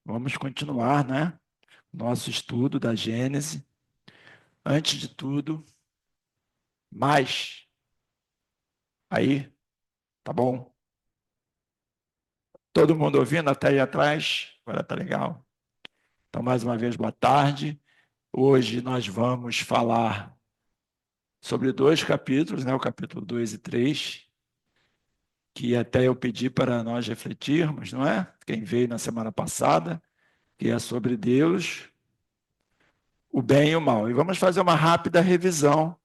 Vamos continuar, né? Nosso estudo da Gênese. Antes de tudo, mais. Aí, tá bom? Todo mundo ouvindo até aí atrás? Agora tá legal. Então, mais uma vez, boa tarde. Hoje nós vamos falar sobre dois capítulos, né? O capítulo 2 e 3, que até eu pedi para nós refletirmos, não é? Quem veio na semana passada, que é sobre Deus, o bem e o mal. E vamos fazer uma rápida revisão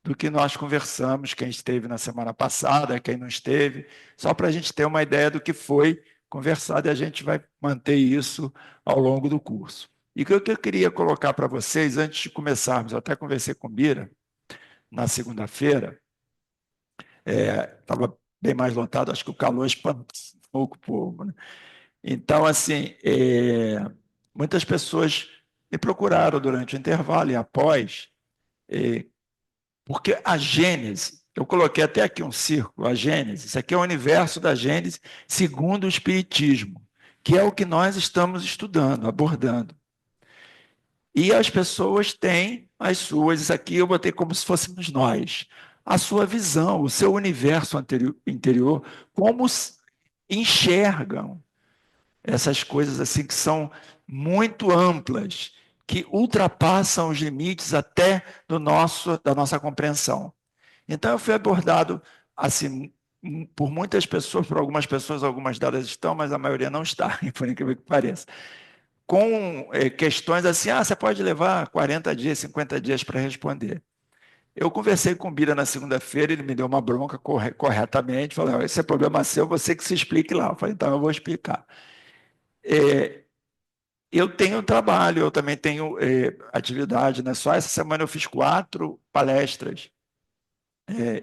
do que nós conversamos, quem esteve na semana passada, quem não esteve, só para a gente ter uma ideia do que foi conversado e a gente vai manter isso ao longo do curso. E o que eu queria colocar para vocês, antes de começarmos, eu até conversei com Bira na segunda-feira, estava bem mais lotado, acho que o calor espantou um pouco o povo, né? Então, assim, muitas pessoas me procuraram durante o intervalo e após, é, porque a Gênese, eu coloquei até aqui um círculo, a Gênese, isso aqui é o universo da Gênese segundo o Espiritismo, que é o que nós estamos estudando, abordando. E as pessoas têm as suas, isso aqui eu botei como se fôssemos nós, a sua visão, o seu universo interior, como enxergam essas coisas assim que são muito amplas, que ultrapassam os limites até da nossa compreensão. Então, eu fui abordado assim por muitas pessoas, por algumas pessoas, algumas delas estão, mas a maioria não está, por incrível que pareça, com questões assim, você pode levar 40 dias, 50 dias para responder. Eu conversei com o Bira na segunda-feira, ele me deu uma bronca corretamente, falou, esse é problema seu, você que se explique lá. Eu falei, então eu vou explicar. Eu tenho trabalho, eu também tenho atividade, né? Só essa semana eu fiz 4 palestras,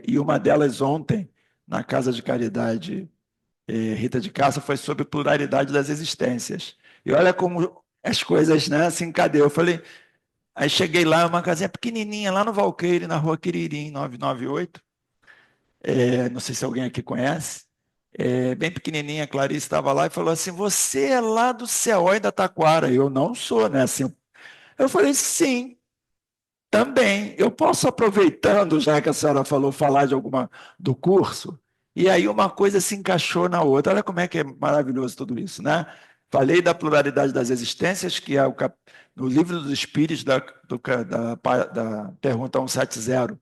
e uma delas ontem, na Casa de Caridade Rita de Cássia, foi sobre pluralidade das existências. E olha como as coisas, né, se encadeiam. Eu falei, aí cheguei lá, uma casinha pequenininha, lá no Valqueire, na rua Quiririm, 998. Não sei se alguém aqui conhece. Bem pequenininha, a Clarice estava lá e falou assim, você é lá do CEOI da Taquara. Eu não sou, né? Assim, eu falei, sim, também. Eu posso, aproveitando, já que a senhora falou, falar de alguma do curso, e aí uma coisa se encaixou na outra. Olha como é que é maravilhoso tudo isso, né? Falei da pluralidade das existências, que é no Livro dos Espíritos, da pergunta 170,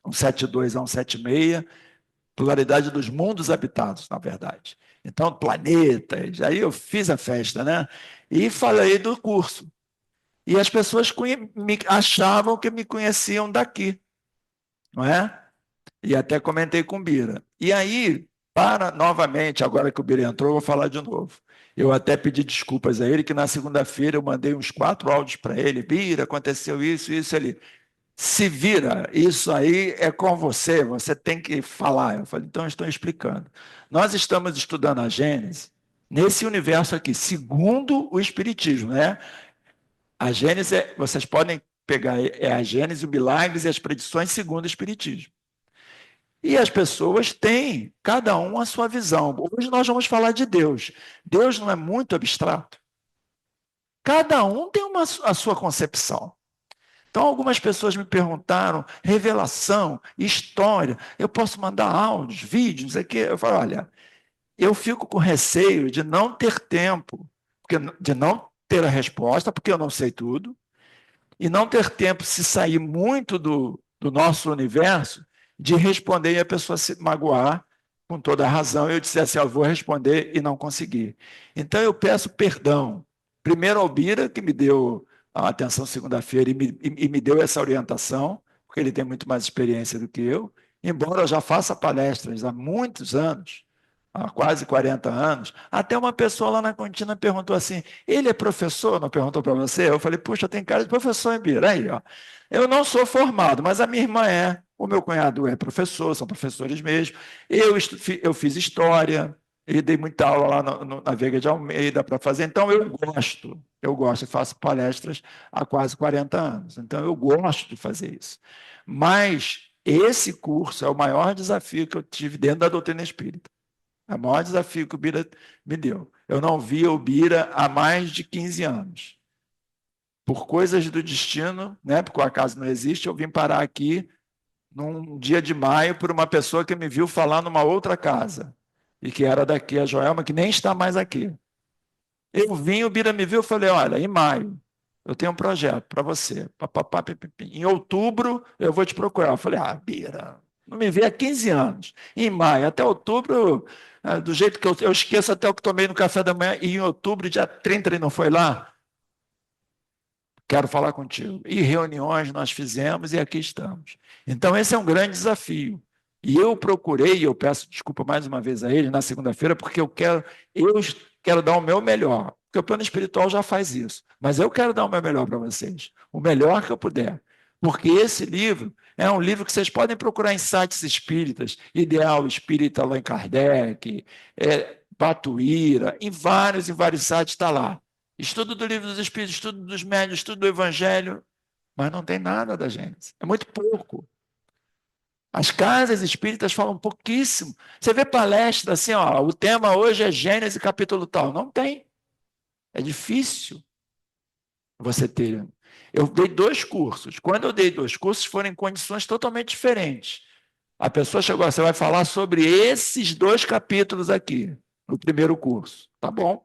172 a 176, pluralidade dos mundos habitados, na verdade. Então, planetas, aí eu fiz a festa, né? E falei do curso. E as pessoas achavam que me conheciam daqui, não é? E até comentei com o Bira. E aí, novamente, agora que o Bira entrou, eu vou falar de novo. Eu até pedi desculpas a ele, que na segunda-feira eu mandei uns 4 áudios para ele. Bira, aconteceu isso, isso, ele. Se vira, isso aí é com você, você tem que falar. Eu falei, então eu estou explicando. Nós estamos estudando a Gênese nesse universo aqui, segundo o Espiritismo, né? A Gênese, vocês podem pegar, a Gênese, o Milagres e as Predições segundo o Espiritismo. E as pessoas têm, cada um, a sua visão. Hoje nós vamos falar de Deus. Deus não é muito abstrato? Cada um tem a sua concepção. Então, algumas pessoas me perguntaram, revelação, história, eu posso mandar áudios, vídeos, aqui. Eu falo, olha, eu fico com receio de não ter tempo, de não ter a resposta, porque eu não sei tudo, e não ter tempo, se sair muito do nosso universo, de responder e a pessoa se magoar com toda a razão. Eu disse assim, eu vou responder e não conseguir. Então eu peço perdão, primeiro ao Bira, que me deu a atenção segunda-feira e me deu essa orientação, porque ele tem muito mais experiência do que eu, embora eu já faça palestras há muitos anos, há quase 40 anos, até uma pessoa lá na cantina perguntou assim, ele é professor? Não perguntou para você? Eu falei, puxa, tem cara de professor, hein, Bira? Aí, ó. Eu não sou formado, mas a minha irmã é, o meu cunhado é professor, são professores mesmo. Eu fiz história, e dei muita aula lá na Veiga de Almeida para fazer, então eu gosto e faço palestras há quase 40 anos, então eu gosto de fazer isso. Mas esse curso é o maior desafio que eu tive dentro da doutrina espírita. É o maior desafio que o Bira me deu. Eu não via o Bira há mais de 15 anos. Por coisas do destino, né, porque o acaso não existe, eu vim parar aqui num dia de maio por uma pessoa que me viu falar numa outra casa, e que era daqui, a Joelma, que nem está mais aqui. Eu vim, o Bira me viu, eu falei, olha, em maio, eu tenho um projeto para você. Papapá, pipipi. Em outubro, eu vou te procurar. Eu falei, Bira, não me vê há 15 anos. Em maio, até outubro, do jeito que eu esqueço até o que tomei no café da manhã, e em outubro, dia 30, ele não foi lá? Quero falar contigo. E reuniões nós fizemos e aqui estamos. Então, esse é um grande desafio. E eu procurei, eu peço desculpa mais uma vez a ele na segunda-feira, porque eu quero dar o meu melhor. Porque o plano espiritual já faz isso. Mas eu quero dar o meu melhor para vocês. O melhor que eu puder. Porque esse livro é um livro que vocês podem procurar em sites espíritas, Ideal Espírita Allan Kardec, Batuíra, em vários sites está lá. Estudo do Livro dos Espíritos, estudo dos médiuns, estudo do Evangelho, mas não tem nada da Gênesis. É muito pouco. As casas espíritas falam pouquíssimo. Você vê palestra assim, ó, o tema hoje é Gênesis capítulo tal. Não tem. É difícil você ter. Eu dei 2 cursos. Quando eu dei 2 cursos, foram em condições totalmente diferentes. A pessoa chegou, você vai falar sobre esses 2 capítulos aqui, no primeiro curso. Tá bom.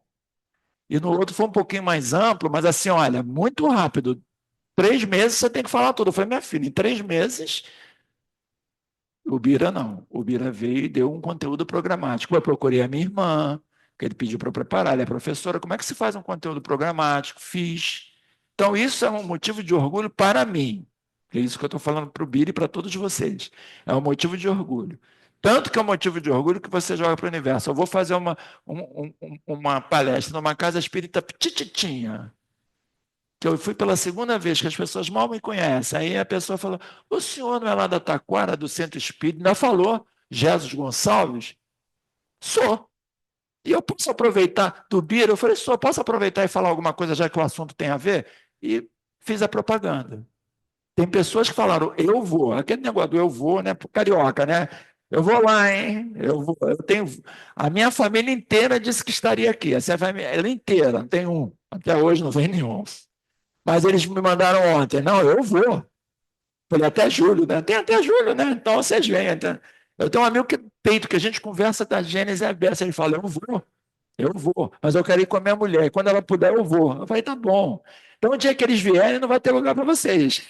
E no outro foi um pouquinho mais amplo, mas assim, olha, muito rápido. 3 meses você tem que falar tudo. Eu falei, minha filha, em 3 meses, o Bira não. O Bira veio e deu um conteúdo programático. Eu procurei a minha irmã, que ele pediu para eu preparar, ela é professora. Como é que se faz um conteúdo programático? Fiz. Então, isso é um motivo de orgulho para mim. É isso que eu estou falando para o Bira e para todos vocês. É um motivo de orgulho. Tanto que é um motivo de orgulho que você joga para o universo. Eu vou fazer uma palestra numa casa espírita petititinha, que eu fui pela segunda vez, que as pessoas mal me conhecem. Aí a pessoa falou, o senhor não é lá da Taquara, do Centro Espírita? Ainda falou, Jesus Gonçalves? Sou. E eu posso aproveitar do Bira? Eu falei, só posso aproveitar e falar alguma coisa, já que o assunto tem a ver? E fiz a propaganda. Tem pessoas que falaram, eu vou. Aquele negócio do eu vou, né? Pro carioca, né? Eu vou lá, hein? Eu vou. Eu tenho. A minha família inteira disse que estaria aqui. Essa é a família ela inteira, não tem um. Até hoje não vem nenhum. Mas eles me mandaram ontem. Não, eu vou. Falei, até julho, né? Tem até julho, né? Então vocês vêm. Então. Eu tenho um amigo que peito, que a gente conversa da Gênesis aberta. Ele fala, eu vou, mas eu quero ir com a minha mulher. E quando ela puder, eu vou. Eu falei, tá bom. Então, o dia que eles vierem, não vai ter lugar para vocês.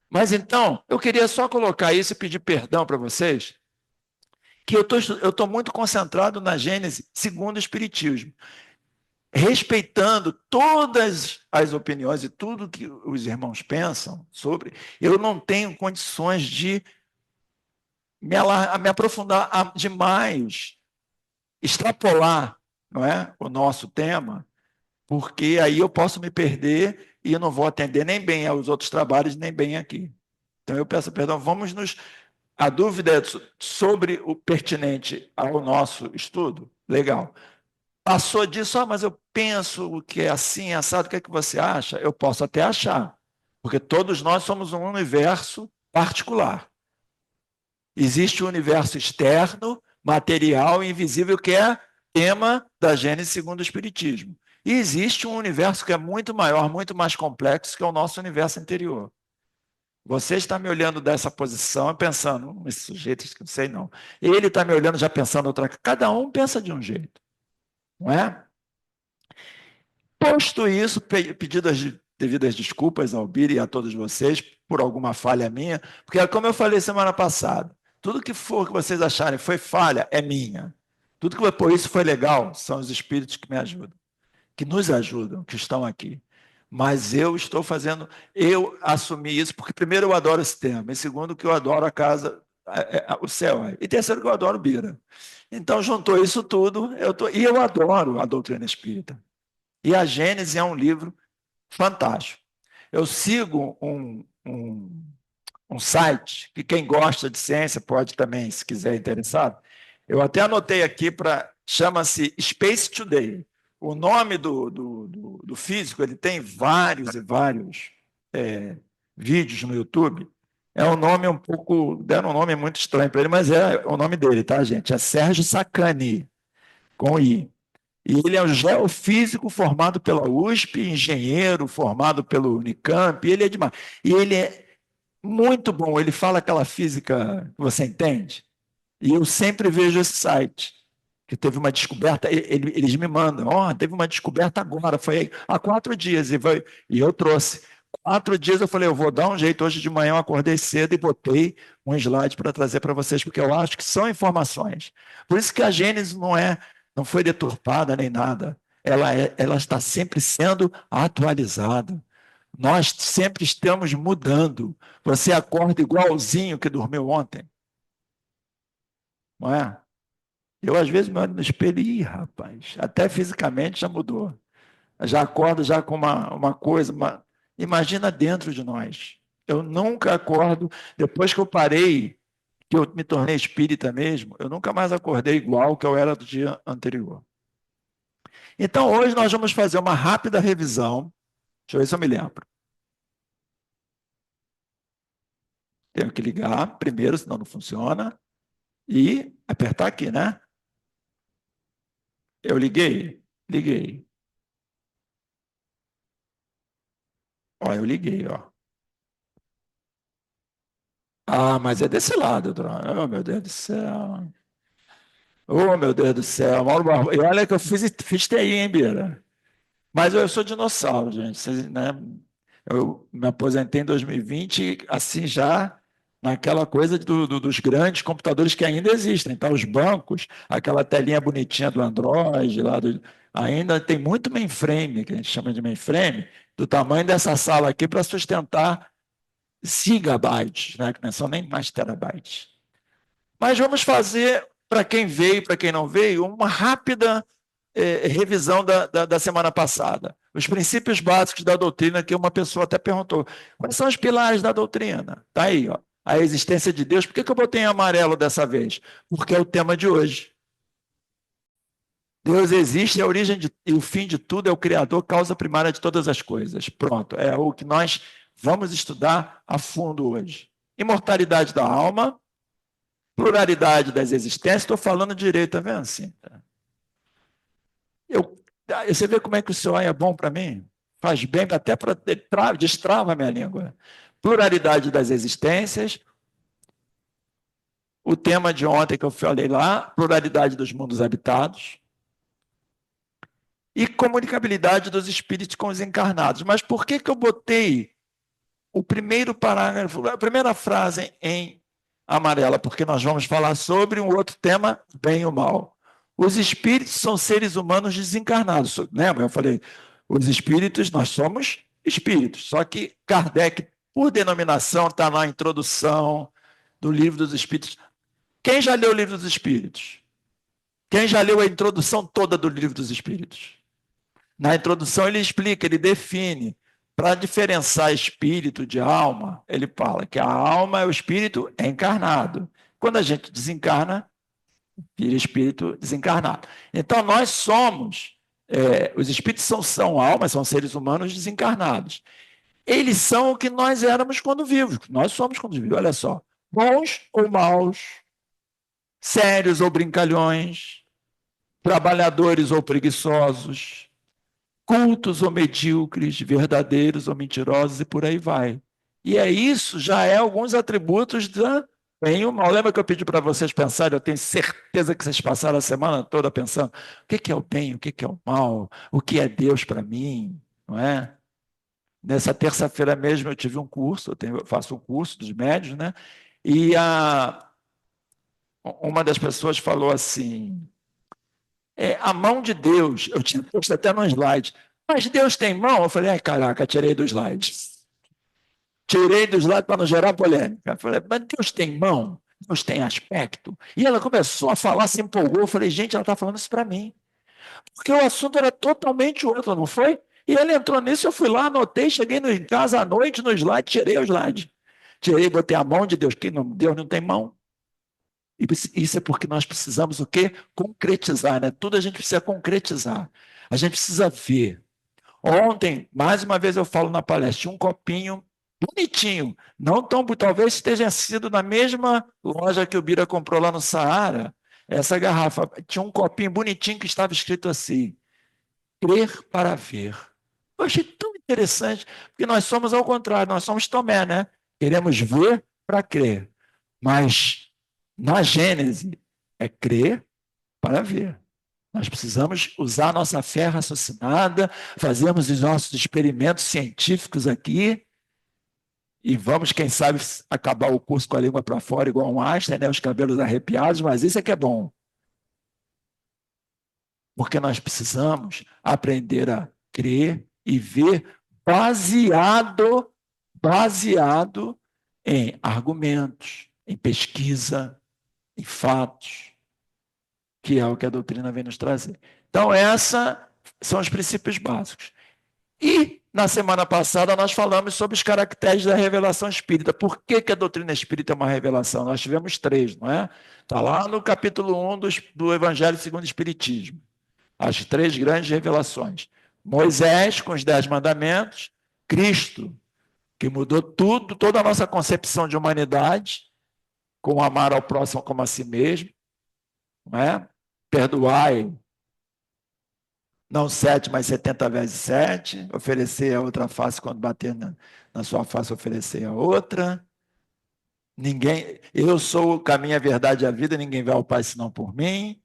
Mas então, eu queria só colocar isso e pedir perdão para vocês, que eu tô muito concentrado na Gênese segundo o Espiritismo, respeitando todas as opiniões e tudo que os irmãos pensam sobre, eu não tenho condições de me aprofundar demais, extrapolar, não é, o nosso tema, porque aí eu posso me perder e eu não vou atender nem bem aos outros trabalhos, nem bem aqui. Então eu peço perdão, a dúvida é sobre o pertinente ao nosso estudo? Legal. Passou disso, mas eu penso que é assim, assado, o que é que você acha? Eu posso até achar, porque todos nós somos um universo particular. Existe o um universo externo, material e invisível, que é tema da Gênesis segundo o Espiritismo. E existe um universo que é muito maior, muito mais complexo, que é o nosso universo interior. Você está me olhando dessa posição e pensando, esse sujeito, não sei não. Ele está me olhando já pensando outra coisa. Cada um pensa de um jeito, não é? Posto isso, pedido as devidas desculpas ao Bira e a todos vocês por alguma falha minha, porque como eu falei semana passada, tudo que for que vocês acharem foi falha, é minha. Tudo que por isso foi legal, são os espíritos que me ajudam, que nos ajudam, que estão aqui. Mas eu assumi isso, porque primeiro eu adoro esse tema, e segundo que eu adoro a casa, o céu, e terceiro que eu adoro Bira. Então juntou isso tudo, e eu adoro a doutrina espírita. E a Gênese é um livro fantástico. Eu sigo um site que quem gosta de ciência pode também, se quiser interessado. Eu até anotei aqui chama-se Space Today. O nome do físico, ele tem vários e vários vídeos no YouTube. É um nome um pouco, deram um nome muito estranho para ele, mas é o nome dele, tá, gente? É Sérgio Sacani. com I. E ele é um geofísico formado pela USP, engenheiro formado pelo Unicamp, ele é demais. E ele é muito bom, ele fala aquela física que você entende. E eu sempre vejo esse site, que teve uma descoberta, eles me mandam, teve uma descoberta agora, foi há 4 dias, e eu trouxe. 4 dias eu falei, eu vou dar um jeito, hoje de manhã eu acordei cedo e botei um slide para trazer para vocês, porque eu acho que são informações. Por isso que a Gênesis não foi deturpada nem nada, ela está sempre sendo atualizada. Nós sempre estamos mudando. Você acorda igualzinho que dormiu ontem, não é? Eu, às vezes, me olho no espelho e, rapaz, até fisicamente já mudou. Já acordo já com uma coisa, imagina dentro de nós. Eu nunca acordo, depois que eu parei, que eu me tornei espírita mesmo, eu nunca mais acordei igual que eu era do dia anterior. Então, hoje nós vamos fazer uma rápida revisão. Deixa eu ver se eu me lembro. Tenho que ligar primeiro, senão não funciona. E apertar aqui, né? Eu liguei? Liguei. Ó, eu liguei, ó. Ah, mas é desse lado, Dona. Oh, meu Deus do céu. Oh, meu Deus do céu. Mauro Barbosa. E olha que eu fiz TI, hein, Bira? Mas eu sou dinossauro, gente. Vocês, né? Eu me aposentei em 2020, assim já naquela coisa dos grandes computadores que ainda existem. Então, os bancos, aquela telinha bonitinha do Android, ainda tem muito mainframe, que a gente chama de mainframe, do tamanho dessa sala aqui para sustentar gigabytes, né? Que não são nem mais terabytes. Mas vamos fazer, para quem veio e para quem não veio, uma rápida revisão da semana passada. Os princípios básicos da doutrina, que uma pessoa até perguntou, quais são os pilares da doutrina? Está aí, ó. A existência de Deus. Por que eu botei em amarelo dessa vez? Porque é o tema de hoje. Deus existe, é a origem e o fim de tudo, é o Criador, causa primária de todas as coisas. Pronto, é o que nós vamos estudar a fundo hoje. Imortalidade da alma, pluralidade das existências, estou falando direito, tá vendo? Assim, você vê como é que o senhor é bom para mim? Faz bem até para destrava a minha língua. Pluralidade das existências, o tema de ontem que eu falei lá, pluralidade dos mundos habitados, e comunicabilidade dos espíritos com os encarnados. Mas por que eu botei o primeiro parágrafo, a primeira frase em amarela? Porque nós vamos falar sobre um outro tema, bem e o mal. Os espíritos são seres humanos desencarnados. Lembra? Eu falei, os espíritos, nós somos espíritos. Só que Kardec, por denominação, está na introdução do Livro dos Espíritos. Quem já leu o Livro dos Espíritos? Quem já leu a introdução toda do Livro dos Espíritos? Na introdução ele explica, ele define, para diferenciar espírito de alma, ele fala que a alma é o espírito encarnado. Quando a gente desencarna, vira espírito desencarnado. Então nós somos, os espíritos são almas, são seres humanos desencarnados. Eles são o que nós éramos quando vivos, nós somos quando vivos, olha só, bons ou maus, sérios ou brincalhões, trabalhadores ou preguiçosos, cultos ou medíocres, verdadeiros ou mentirosos e por aí vai. E isso já é alguns atributos da bem e o mal. Lembra que eu pedi para vocês pensarem? Eu tenho certeza que vocês passaram a semana toda pensando o que é o bem, o que é o mal, o que é Deus para mim, não é? Nessa terça-feira mesmo eu tive um curso, eu faço um curso dos médios, né? E uma das pessoas falou assim, a mão de Deus, eu tinha posto até no slide, mas Deus tem mão? Eu falei, caraca, tirei do slide. Tirei do slide para não gerar polêmica. Eu falei, mas Deus tem mão? Deus tem aspecto? E ela começou a falar, se empolgou. Eu falei, gente, ela está falando isso para mim. Porque o assunto era totalmente outro, não foi? E ele entrou nisso, eu fui lá, anotei, cheguei em casa à noite no slide, tirei o slide. Tirei, botei a mão de Deus. Deus não tem mão. E isso é porque nós precisamos o quê? Concretizar, né? Tudo a gente precisa concretizar. A gente precisa ver. Ontem, mais uma vez eu falo na palestra, um copinho bonitinho, não tão, talvez esteja sido na mesma loja que o Bira comprou lá no Saara, essa garrafa tinha um copinho bonitinho que estava escrito assim: crer para ver. Eu achei tão interessante, porque nós somos ao contrário, nós somos Tomé, né? Queremos ver para crer. Mas na Gênese é crer para ver. Nós precisamos usar a nossa fé raciocinada, fazermos os nossos experimentos científicos aqui e vamos, quem sabe, acabar o curso com a língua para fora, igual um Einstein, né? Os cabelos arrepiados, mas isso é que é bom. Porque nós precisamos aprender a crer e ver baseado em argumentos, em pesquisa, em fatos, que é o que a doutrina vem nos trazer. Então, esses são os princípios básicos. E, na semana passada, nós falamos sobre os caracteres da revelação espírita. Por que a doutrina espírita é uma revelação? Nós tivemos 3, não é? Está lá no capítulo 1 do Evangelho segundo o Espiritismo. As 3 grandes revelações. Moisés, com os 10 mandamentos. Cristo, que mudou tudo, toda a nossa concepção de humanidade, com amar ao próximo como a si mesmo. Não é? Perdoai, não 7, mas 70 vezes 7. Oferecer a outra face quando bater na sua face, oferecer a outra. Eu sou o caminho, a verdade e a vida, ninguém vai ao Pai senão por mim.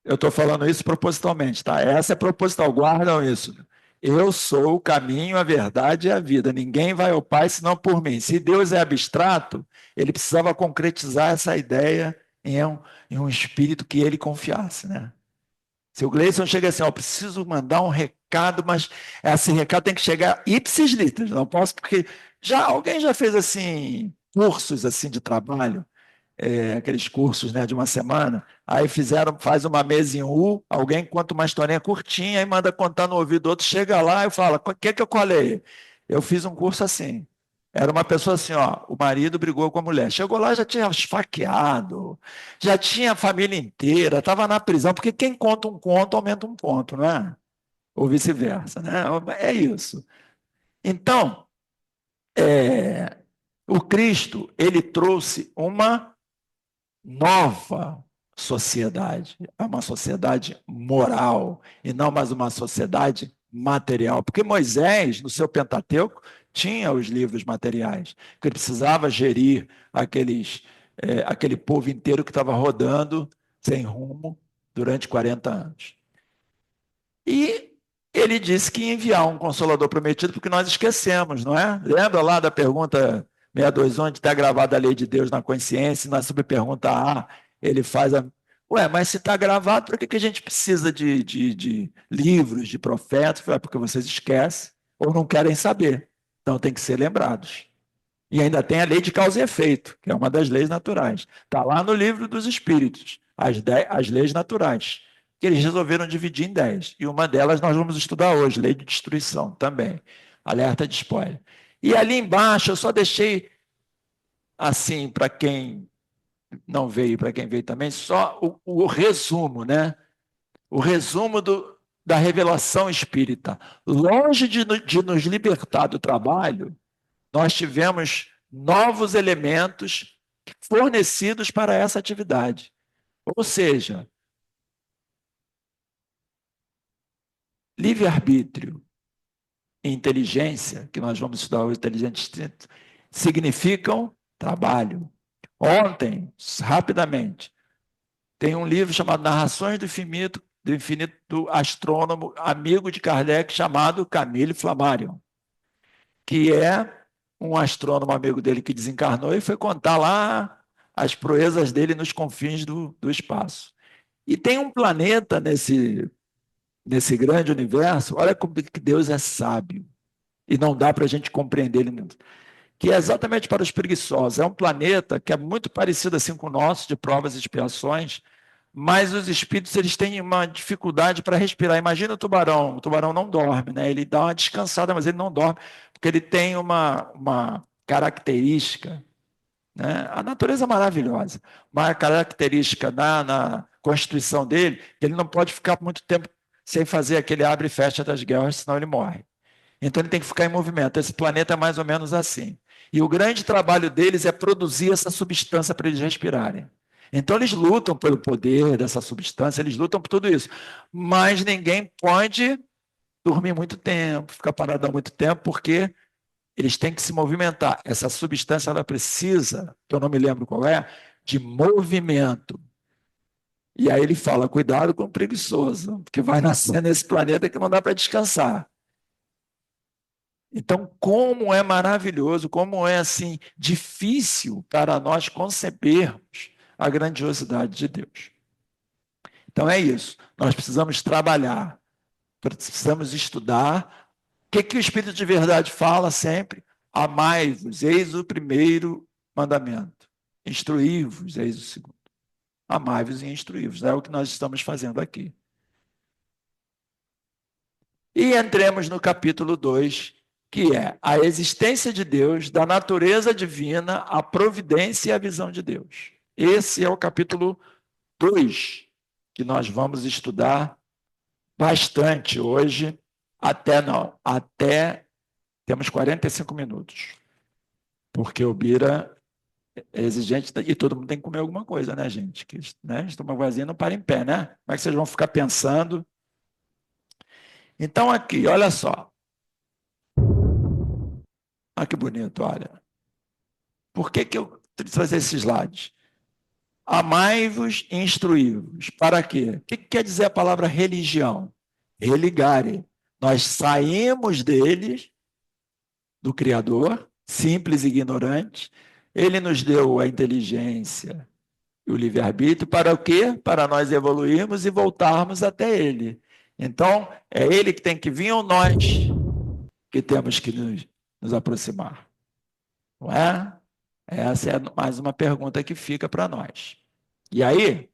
Eu estou falando isso propositalmente, tá? Essa é proposital, guardam isso. Eu sou o caminho, a verdade e a vida. Ninguém vai ao Pai senão por mim. Se Deus é abstrato, ele precisava concretizar essa ideia em um espírito que ele confiasse, né? Se o Gleison chega assim, ó, preciso mandar um recado, mas esse recado tem que chegar ipsis litteris, não posso, porque alguém já fez assim cursos assim de trabalho, aqueles cursos, né, de uma semana, aí faz uma mesa em U, alguém conta uma historinha curtinha e manda contar no ouvido do outro, chega lá e fala, o que eu colei? Eu fiz um curso assim. Era uma pessoa assim, ó, o marido brigou com a mulher. Chegou lá, já tinha esfaqueado, já tinha a família inteira, estava na prisão, porque quem conta um conto aumenta um ponto, não é? Ou vice-versa, né? É isso. Então, o Cristo, ele trouxe uma nova sociedade, é uma sociedade moral e não mais uma sociedade material, porque Moisés, no seu Pentateuco, tinha os livros materiais, que ele precisava gerir aquele povo inteiro que estava rodando sem rumo durante 40 anos. E ele disse que ia enviar um consolador prometido, porque nós esquecemos, não é? Lembra lá da pergunta 621, onde está gravada a lei de Deus na consciência, e na subpergunta A, ele faz a... Ué, mas se está gravado, por que a gente precisa de livros, de profetas? É porque vocês esquecem ou não querem saber. Então tem que ser lembrados. E ainda tem a lei de causa e efeito, que é uma das leis naturais. Está lá no livro dos Espíritos, as leis naturais, que eles resolveram dividir em 10. E uma delas nós vamos estudar hoje, lei de destruição também. Alerta de spoiler. E ali embaixo eu só deixei assim, para quem não veio, para quem veio também, só o resumo, né? O resumo da revelação espírita. Longe de nos libertar do trabalho, nós tivemos novos elementos fornecidos para essa atividade. Ou seja, livre-arbítrio e inteligência, que nós vamos estudar hoje, inteligente instinto, significam trabalho. Ontem, rapidamente, tem um livro chamado Narrações do Infinito do astrônomo, amigo de Kardec, chamado Camille Flammarion, que é um astrônomo amigo dele que desencarnou e foi contar lá as proezas dele nos confins do espaço. E tem um planeta nesse grande universo, olha como que Deus é sábio, e não dá para a gente compreender ele, que é exatamente para os preguiçosos. É um planeta que é muito parecido assim com o nosso, de provas e expiações, mas os espíritos eles têm uma dificuldade para respirar. Imagina o tubarão não dorme, né? Ele dá uma descansada, mas ele não dorme, porque ele tem uma característica, né? A natureza é maravilhosa, uma característica na constituição dele, que ele não pode ficar muito tempo sem fazer aquele abre e fecha das guerras, senão ele morre. Então ele tem que ficar em movimento. Esse planeta é mais ou menos assim. E o grande trabalho deles é produzir essa substância para eles respirarem. Então, eles lutam pelo poder dessa substância, eles lutam por tudo isso. Mas ninguém pode dormir muito tempo, ficar parado há muito tempo, porque eles têm que se movimentar. Essa substância, ela precisa, que eu não me lembro qual é, de movimento. E aí ele fala, cuidado com o preguiçoso, porque vai nascer nesse planeta que não dá para descansar. Então, como é maravilhoso, como é assim difícil para nós concebermos a grandiosidade de Deus. Então é isso. Nós precisamos trabalhar, precisamos estudar. O que o Espírito de verdade fala sempre? Amai-vos, eis o primeiro mandamento. Instruí-vos, eis o segundo. Amai-vos e instruí-vos. É o que nós estamos fazendo aqui. E entremos no capítulo 2, que é a existência de Deus, da natureza divina, a providência e a visão de Deus. Esse é o capítulo 2, que nós vamos estudar bastante hoje, até temos 45 minutos, porque o Bira é exigente e todo mundo tem que comer alguma coisa, né, gente? Que, né, estômago vazio não para em pé, né? Como é que vocês vão ficar pensando? Então, aqui, olha só. Olha que bonito, olha. Por que eu trazer esses slides? Amai-vos e instruí-vos. Para quê? O que quer dizer a palavra religião? Religare. Nós saímos deles, do Criador, simples e ignorantes. Ele nos deu a inteligência e o livre-arbítrio para o quê? Para nós evoluirmos e voltarmos até Ele. Então, é Ele que tem que vir ou nós que temos que nos aproximar? Não é? Essa é mais uma pergunta que fica para nós. E aí,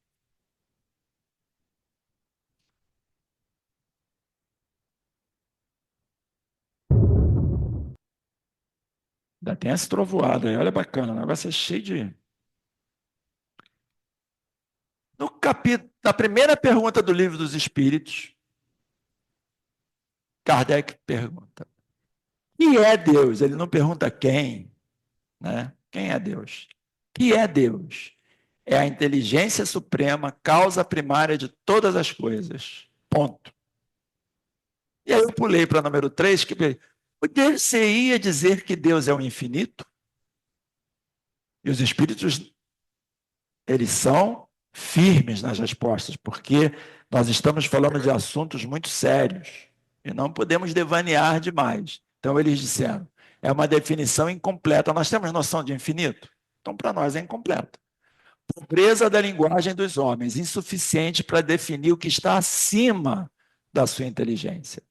ainda tem essa trovoada aí, olha bacana, o negócio é cheio de. No capítulo, na primeira pergunta do Livro dos Espíritos, Kardec pergunta: que é Deus? Ele não pergunta quem, né? Quem é Deus? Que é Deus? É a inteligência suprema, causa primária de todas as coisas. Ponto. E aí eu pulei para o número 3, que você ia dizer que Deus é o infinito? E os espíritos, eles são firmes nas respostas, porque nós estamos falando de assuntos muito sérios e não podemos devanear demais. Então, eles disseram, é uma definição incompleta. Nós temos noção de infinito? Então, para nós é incompleto. Pobreza da linguagem dos homens, insuficiente para definir o que está acima da sua inteligência.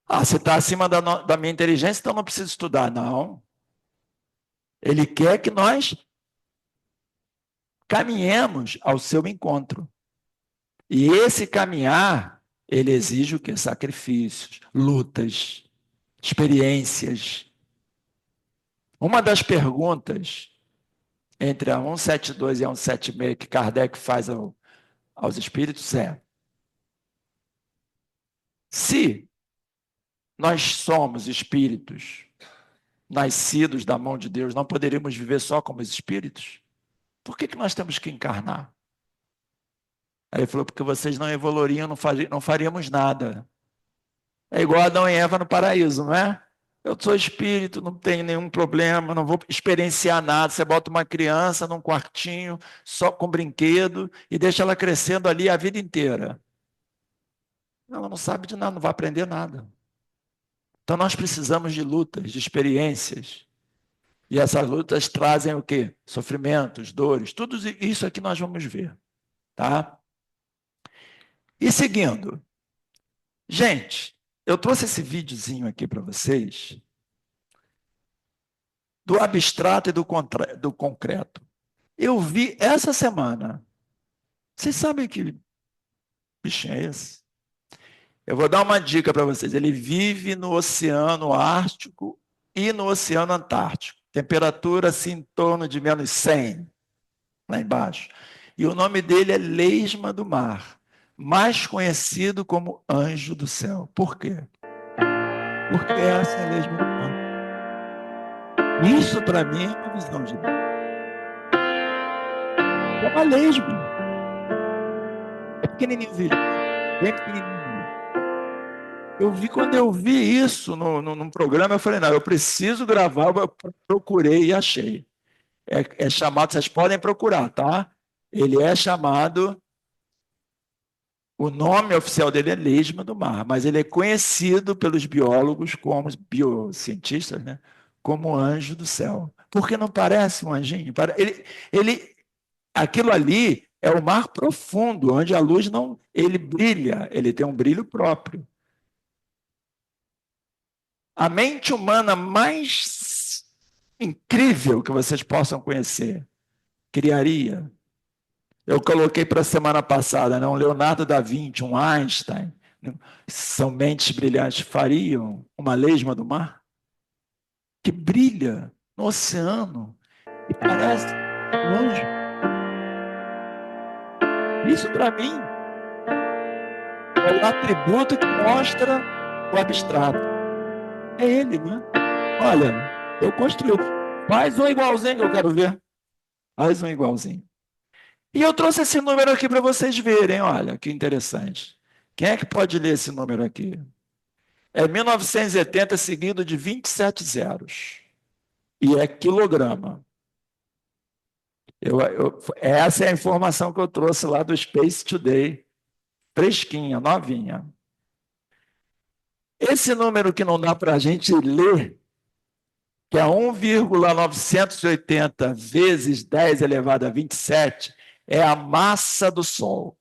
Ah, se está acima da minha inteligência, então não preciso estudar. Não. Ele quer que nós caminhemos ao seu encontro. E esse caminhar, ele exige o quê? Sacrifícios, lutas, experiências. Uma das perguntas entre a 172 e a 176 que Kardec faz aos espíritos é: se nós somos espíritos nascidos da mão de Deus, não poderíamos viver só como espíritos? Por que nós temos que encarnar? Aí ele falou, porque vocês não evoluiriam, não faríamos nada. É igual Adão e Eva no paraíso, não é? Eu sou espírito, não tenho nenhum problema, não vou experienciar nada. Você bota uma criança num quartinho, só com brinquedo, e deixa ela crescendo ali a vida inteira. Ela não sabe de nada, não vai aprender nada. Então nós precisamos de lutas, de experiências. E essas lutas trazem o quê? Sofrimentos, dores, tudo isso aqui nós vamos ver. Tá? E seguindo, gente, eu trouxe esse videozinho aqui para vocês do abstrato e do concreto. Eu vi essa semana. Vocês sabem que bichinho é esse? Eu vou dar uma dica para vocês. Ele vive no Oceano Ártico e no Oceano Antártico. Temperatura assim em torno de -100, lá embaixo. E o nome dele é lesma do mar, mais conhecido como anjo do céu. Por quê? Porque essa é a lesma do mar. Isso, para mim, é uma visão de Deus. É uma lesma. É pequenininho, vídeo. Bem pequenininho. Quando eu vi isso num programa, eu falei, não, eu preciso gravar, eu procurei e achei. É chamado, vocês podem procurar, tá? Ele é chamado, o nome oficial dele é lesma do mar, mas ele é conhecido pelos biólogos, como biocientistas, né? Como anjo do céu. Porque não parece um anjinho? Aquilo ali é o mar profundo, onde a luz não, ele brilha, ele tem um brilho próprio. A mente humana mais incrível que vocês possam conhecer criaria. Eu coloquei para a semana passada, né? Um Leonardo da Vinci, um Einstein, né? São mentes brilhantes, fariam uma lesma do mar que brilha no oceano e parece um anjo. Isso, para mim, é um atributo que mostra o abstrato. É ele, né? Olha, eu construí. Faz um igualzinho que eu quero ver. Faz um igualzinho. E eu trouxe esse número aqui para vocês verem, olha, que interessante. Quem é que pode ler esse número aqui? É 1980 seguido de 27 zeros. E é quilograma. Essa é a informação que eu trouxe lá do Space Today. Fresquinha, novinha. Esse número que não dá para a gente ler, que é 1,980 vezes 10 elevado a 27, é a massa do Sol,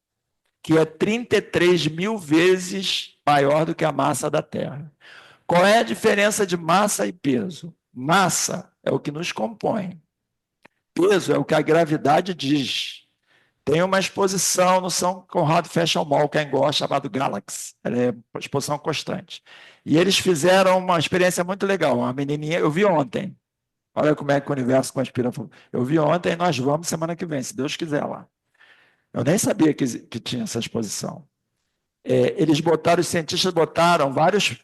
que é 33 mil vezes maior do que a massa da Terra. Qual é a diferença de massa e peso? Massa é o que nos compõe. Peso é o que a gravidade diz. Tem uma exposição no São Conrado Fashion Mall, quem gosta, chamado Galaxy. Ela é uma exposição constante. E eles fizeram uma experiência muito legal. Uma menininha, eu vi ontem. Olha como é que o universo conspira. Eu vi ontem e nós vamos semana que vem, se Deus quiser lá. Eu nem sabia que tinha essa exposição. Eles botaram, os cientistas botaram várias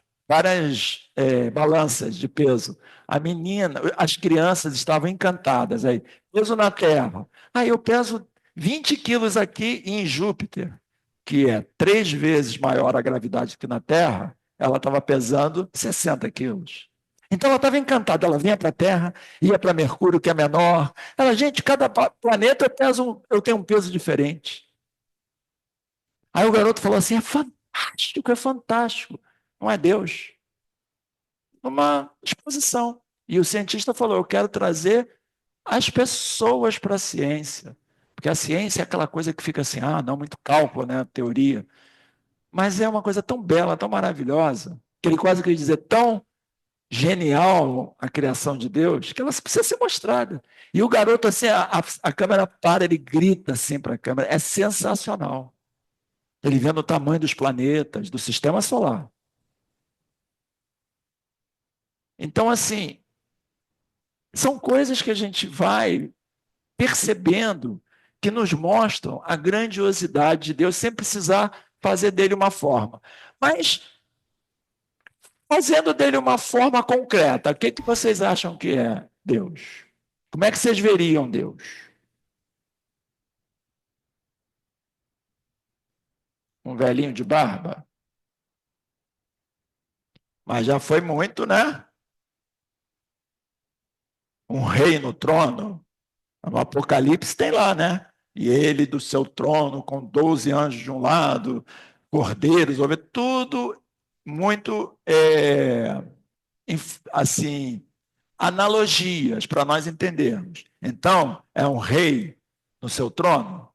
balanças de peso. A menina, as crianças estavam encantadas. Aí, peso na Terra. Aí eu peso 20 quilos aqui em Júpiter, que é 3 vezes maior a gravidade que na Terra, ela estava pesando 60 quilos. Então ela estava encantada, ela vinha para a Terra, ia para Mercúrio, que é menor. Ela, gente, cada planeta eu tenho um peso diferente. Aí o garoto falou assim: é fantástico, é fantástico. Não é Deus. Uma exposição. E o cientista falou: eu quero trazer as pessoas para a ciência. Porque a ciência é aquela coisa que fica assim, não, muito cálculo, né? Teoria. Mas é uma coisa tão bela, tão maravilhosa, que ele quase queria dizer tão genial a criação de Deus, que ela precisa ser mostrada. E o garoto, assim, a câmera para, ele grita assim para a câmera. É sensacional. Ele vendo o tamanho dos planetas, do sistema solar. Então, assim, são coisas que a gente vai percebendo que nos mostram a grandiosidade de Deus, sem precisar fazer dele uma forma. Mas, fazendo dele uma forma concreta, o que vocês acham que é Deus? Como é que vocês veriam Deus? Um velhinho de barba? Mas já foi muito, né? Um rei no trono? No Apocalipse tem lá, né? E ele do seu trono, com 12 anjos de um lado, cordeiros, tudo muito, assim, analogias para nós entendermos. Então, é um rei no seu trono?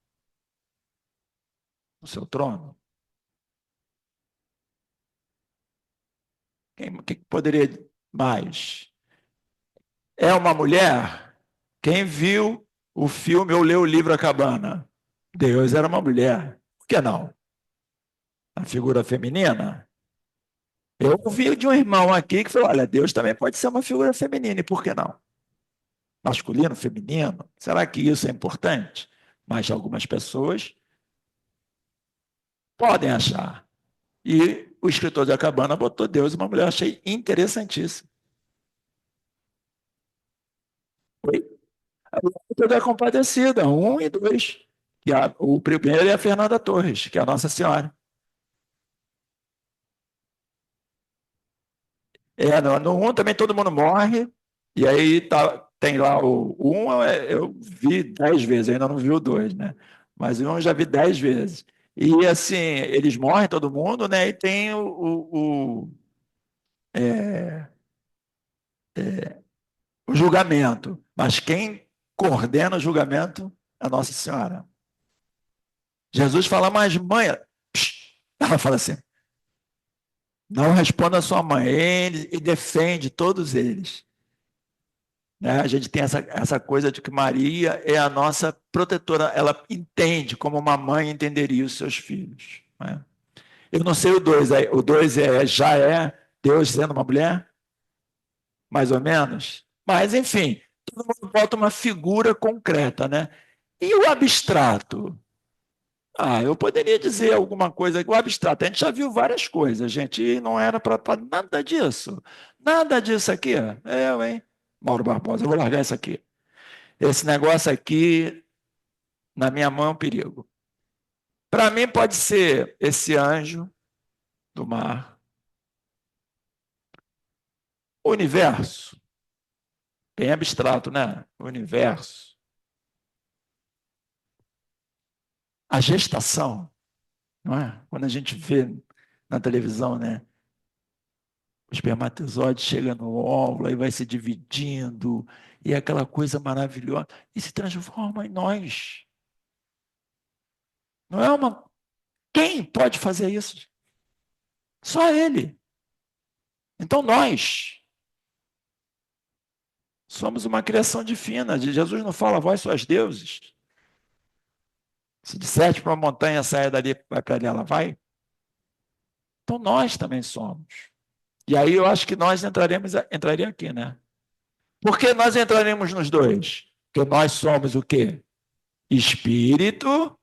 No seu trono? Quem poderia mais? É uma mulher? Quem viu o filme ou leu o livro A Cabana? Deus era uma mulher. Por que não? A figura feminina? Eu ouvi de um irmão aqui que falou: olha, Deus também pode ser uma figura feminina, e por que não? Masculino, feminino? Será que isso é importante? Mas algumas pessoas podem achar. E o escritor de A Cabana botou Deus e uma mulher, eu achei interessantíssimo. Oi? Alto da Compadecida, 1 e 2. O primeiro é a Fernanda Torres, que é a Nossa Senhora. No 1 também todo mundo morre, e aí tem lá o 1 eu vi 10 vezes, ainda não vi o 2, né? Mas o 1 eu já vi 10 vezes. E assim, eles morrem todo mundo, né? E tem é, o julgamento. Mas quem coordena o julgamento é a Nossa Senhora. Jesus fala, mas mãe, ela fala assim, não responda a sua mãe, ele e defende todos eles. Né? A gente tem essa coisa de que Maria é a nossa protetora, ela entende como uma mãe entenderia os seus filhos. Né? Eu não sei o 2, o 2 já é Deus sendo uma mulher? Mais ou menos? Mas, enfim, todo mundo bota uma figura concreta, né? E o abstrato? Eu poderia dizer alguma coisa. O abstrato, a gente já viu várias coisas, gente, e não era para nada disso. Nada disso aqui. Eu, hein? Mauro Barbosa, eu vou largar isso aqui. Esse negócio aqui, na minha mão, é um perigo. Para mim, pode ser esse anjo do mar, o universo, bem abstrato, né? O universo. A gestação, não é? Quando a gente vê na televisão, né? O espermatozoide chega no óvulo, aí vai se dividindo, e é aquela coisa maravilhosa, e se transforma em nós. Não é uma. Quem pode fazer isso? Só ele. Então nós somos uma criação divina. Jesus não fala, vós sois deuses. Se disserte para uma montanha, saia dali, vai para ali, ela vai. Então nós também somos. E aí eu acho que nós entraria aqui, né? Por que nós entraremos nos dois? Porque nós somos o quê? Espírito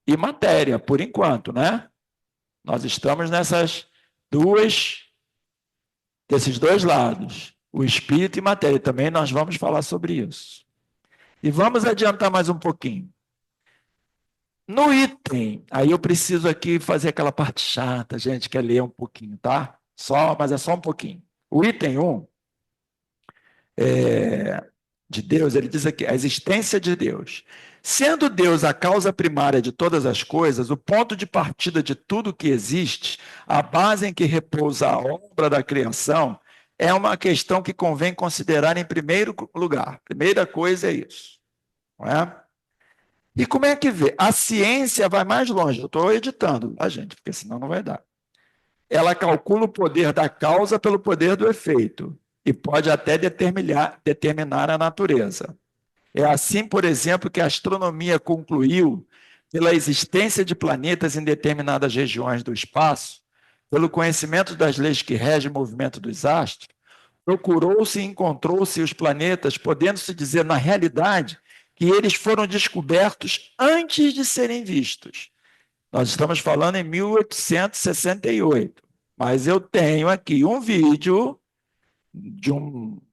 e matéria, por enquanto, né? Nós estamos desses dois lados, o espírito e matéria. Também nós vamos falar sobre isso. E vamos adiantar mais um pouquinho. No item, aí eu preciso aqui fazer aquela parte chata, gente, quer ler um pouquinho, tá? Mas é só um pouquinho. O item 1 de Deus, ele diz aqui, a existência de Deus. Sendo Deus a causa primária de todas as coisas, o ponto de partida de tudo que existe, a base em que repousa a obra da criação, é uma questão que convém considerar em primeiro lugar. Primeira coisa é isso, não é? E como é que vê? A ciência vai mais longe. Eu estou editando, tá, gente? Porque senão não vai dar. Ela calcula o poder da causa pelo poder do efeito e pode até determinar a natureza. É assim, por exemplo, que a astronomia concluiu, pela existência de planetas em determinadas regiões do espaço, pelo conhecimento das leis que regem o movimento dos astros, procurou-se e encontrou-se os planetas, podendo-se dizer, na realidade, que eles foram descobertos antes de serem vistos. Nós estamos falando em 1868, mas eu tenho aqui um vídeo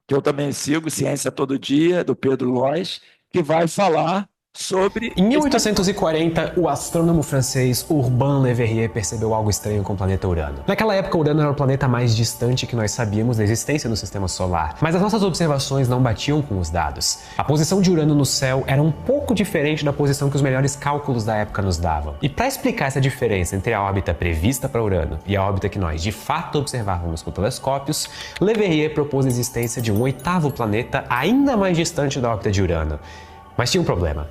que eu também sigo, Ciência Todo Dia, do Pedro Lois, que vai falar sobre... Em 1840, o astrônomo francês Urbain Le Verrier percebeu algo estranho com o planeta Urano. Naquela época, Urano era o planeta mais distante que nós sabíamos da existência no sistema solar, mas as nossas observações não batiam com os dados. A posição de Urano no céu era um pouco diferente da posição que os melhores cálculos da época nos davam. E para explicar essa diferença entre a órbita prevista para Urano e a órbita que nós de fato observávamos com telescópios, Le Verrier propôs a existência de um oitavo planeta ainda mais distante da órbita de Urano. Mas tinha um problema.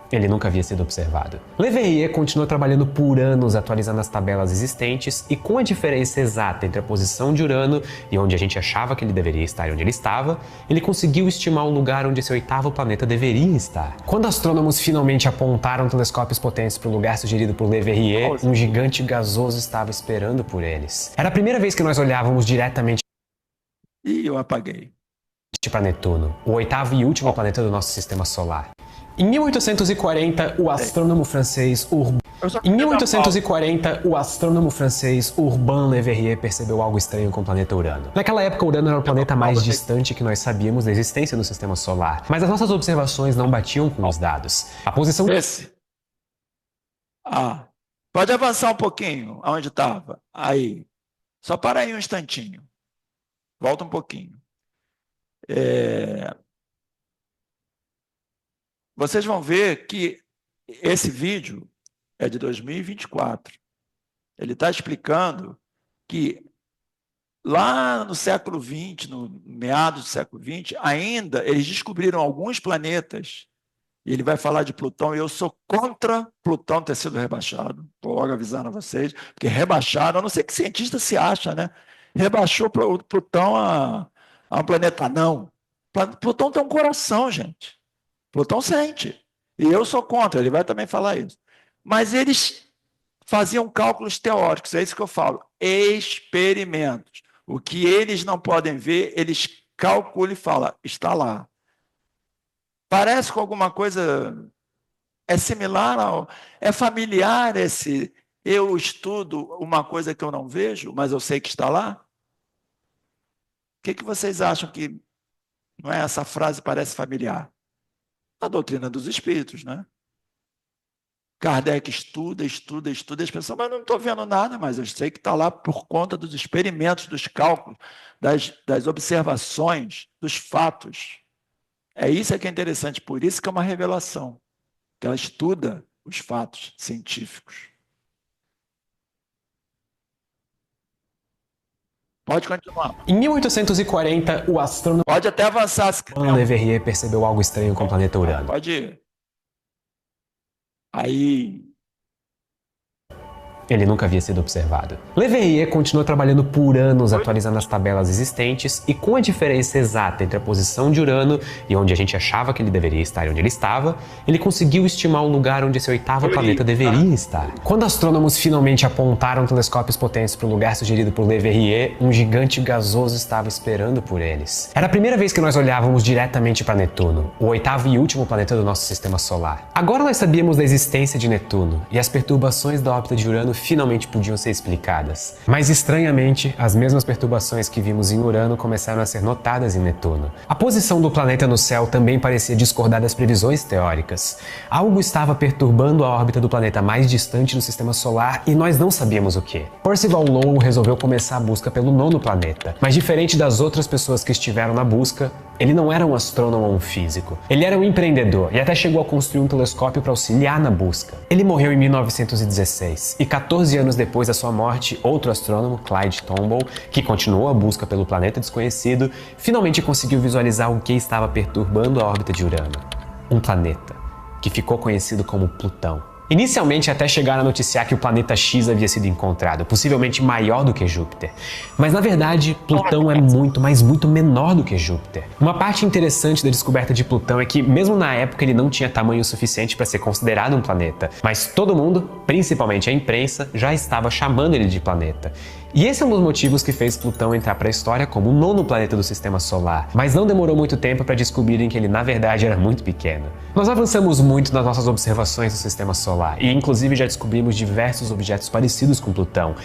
Ele nunca havia sido observado. Le Verrier continuou trabalhando por anos atualizando as tabelas existentes e com a diferença exata entre a posição de Urano e onde a gente achava que ele deveria estar e onde ele estava, ele conseguiu estimar o lugar onde esse oitavo planeta deveria estar. Quando astrônomos finalmente apontaram telescópios potentes para o lugar sugerido por Le Verrier, um gigante gasoso estava esperando por eles. Era a primeira vez que nós olhávamos diretamente eu apaguei. para Netuno, o oitavo e último planeta do nosso sistema solar. Em 1840, o astrônomo francês Urbain... Em 1840, o astrônomo francês Urbain Le Verrier percebeu algo estranho com o planeta Urano. Naquela época, Urano era o planeta mais distante que nós sabíamos da existência no sistema solar, mas as nossas observações não batiam com os dados. A posição... Pode avançar um pouquinho, aonde estava. Aí. Só para aí um instantinho. Volta um pouquinho. Vocês vão ver que esse vídeo é de 2024. Ele está explicando que lá no século XX, no meados do século XX, ainda eles descobriram alguns planetas, e ele vai falar de Plutão, e eu sou contra Plutão ter sido rebaixado. Estou logo avisando a vocês, porque rebaixaram, eu não sei que cientista se acha, né? Rebaixou Plutão a um planeta não. Plutão tem um coração, gente. Plutão sente. E eu sou contra, ele vai também falar isso. Mas eles faziam cálculos teóricos, é isso que eu falo, experimentos. O que eles não podem ver, eles calculam e falam, está lá. Parece com alguma coisa, é similar, é familiar esse, eu estudo uma coisa que eu não vejo, mas eu sei que está lá? O que vocês acham que, não é, essa frase parece familiar? A doutrina dos espíritos, né? Kardec estuda, e as pessoas, mas não estou vendo nada, mas eu sei que está lá por conta dos experimentos, dos cálculos, das observações, dos fatos. É isso que é interessante, por isso que é uma revelação, que ela estuda os fatos científicos. Pode continuar. Em 1840, o astrônomo... Pode até avançar. Urbain Le Verrier percebeu algo estranho com o planeta Urano. Pode ir. Aí... Ele nunca havia sido observado. Le Verrier continuou trabalhando por anos atualizando as tabelas existentes e com a diferença exata entre a posição de Urano e onde a gente achava que ele deveria estar e onde ele estava, ele conseguiu estimar o lugar onde esse oitavo planeta deveria estar. Quando astrônomos finalmente apontaram telescópios potentes para o lugar sugerido por Le Verrier, um gigante gasoso estava esperando por eles. Era a primeira vez que nós olhávamos diretamente para Netuno, o oitavo e último planeta do nosso sistema solar. Agora nós sabíamos da existência de Netuno e as perturbações da órbita de Urano finalmente podiam ser explicadas. Mas estranhamente, as mesmas perturbações que vimos em Urano começaram a ser notadas em Netuno. A posição do planeta no céu também parecia discordar das previsões teóricas. Algo estava perturbando a órbita do planeta mais distante do sistema solar e nós não sabíamos o que. Percival Lowell resolveu começar a busca pelo nono planeta, mas diferente das outras pessoas que estiveram na busca, ele não era um astrônomo ou um físico. Ele era um empreendedor e até chegou a construir um telescópio para auxiliar na busca. Ele morreu em 1916 e 14 anos depois da sua morte, outro astrônomo, Clyde Tombaugh, que continuou a busca pelo planeta desconhecido, finalmente conseguiu visualizar o que estava perturbando a órbita de Urano. Um planeta que ficou conhecido como Plutão. Inicialmente até chegaram a noticiar que o planeta X havia sido encontrado, possivelmente maior do que Júpiter. Mas na verdade, Plutão é muito, mas muito menor do que Júpiter. Uma parte interessante da descoberta de Plutão é que, mesmo na época, ele não tinha tamanho suficiente para ser considerado um planeta. Mas todo mundo, principalmente a imprensa, já estava chamando ele de planeta. E esse é um dos motivos que fez Plutão entrar para a história como o nono planeta do Sistema Solar. Mas não demorou muito tempo para descobrirem que ele na verdade era muito pequeno. Nós avançamos muito nas nossas observações do Sistema Solar e inclusive já descobrimos diversos objetos parecidos com Plutão.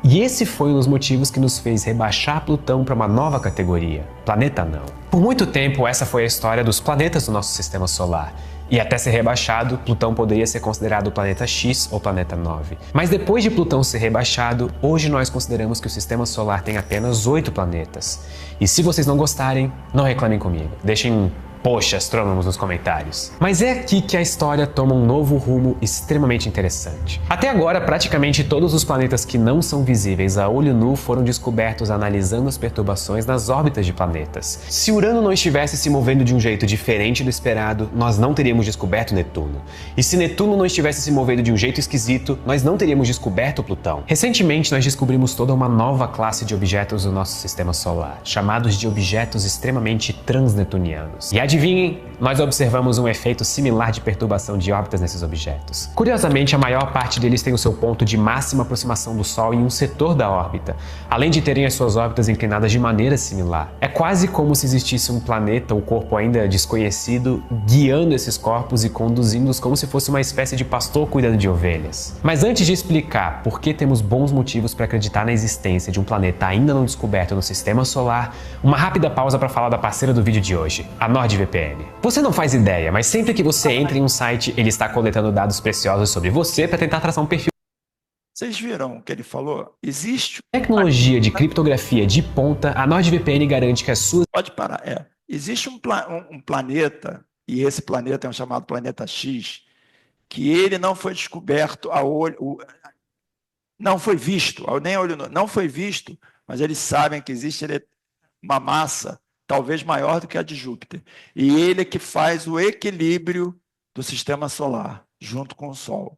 E esse foi um dos motivos que nos fez rebaixar Plutão para uma nova categoria, planeta não. Por muito tempo essa foi a história dos planetas do nosso Sistema Solar. E até ser rebaixado, Plutão poderia ser considerado o planeta X ou planeta 9. Mas depois de Plutão ser rebaixado, hoje nós consideramos que o Sistema Solar tem apenas 8 planetas. E se vocês não gostarem, não reclamem comigo. Deixem um "Poxa, astrônomos" nos comentários. Mas é aqui que a história toma um novo rumo extremamente interessante. Até agora, praticamente todos os planetas que não são visíveis a olho nu foram descobertos analisando as perturbações nas órbitas de planetas. Se Urano não estivesse se movendo de um jeito diferente do esperado, nós não teríamos descoberto Netuno. E se Netuno não estivesse se movendo de um jeito esquisito, nós não teríamos descoberto Plutão. Recentemente, nós descobrimos toda uma nova classe de objetos do nosso sistema solar, chamados de objetos extremamente transnetunianos. E a adivinhem, nós observamos um efeito similar de perturbação de órbitas nesses objetos. Curiosamente, a maior parte deles tem o seu ponto de máxima aproximação do Sol em um setor da órbita, além de terem as suas órbitas inclinadas de maneira similar. É quase como se existisse um planeta ou corpo ainda desconhecido guiando esses corpos e conduzindo-os como se fosse uma espécie de pastor cuidando de ovelhas. Mas antes de explicar por que temos bons motivos para acreditar na existência de um planeta ainda não descoberto no Sistema Solar, uma rápida pausa para falar da parceira do vídeo de hoje, a NordVPN. Você não faz ideia, mas sempre que você entra em um site, ele está coletando dados preciosos sobre você para tentar traçar um perfil. Vocês viram o que ele falou? Existe Tecnologia de criptografia de ponta, a NordVPN garante que as suas... Pode parar, Existe um planeta, e esse planeta é um chamado planeta X, que ele não foi descoberto a olho, não foi visto, nem a olho nu, não foi visto, mas eles sabem que existe uma massa talvez maior do que a de Júpiter. E ele é que faz o equilíbrio do sistema solar, junto com o Sol.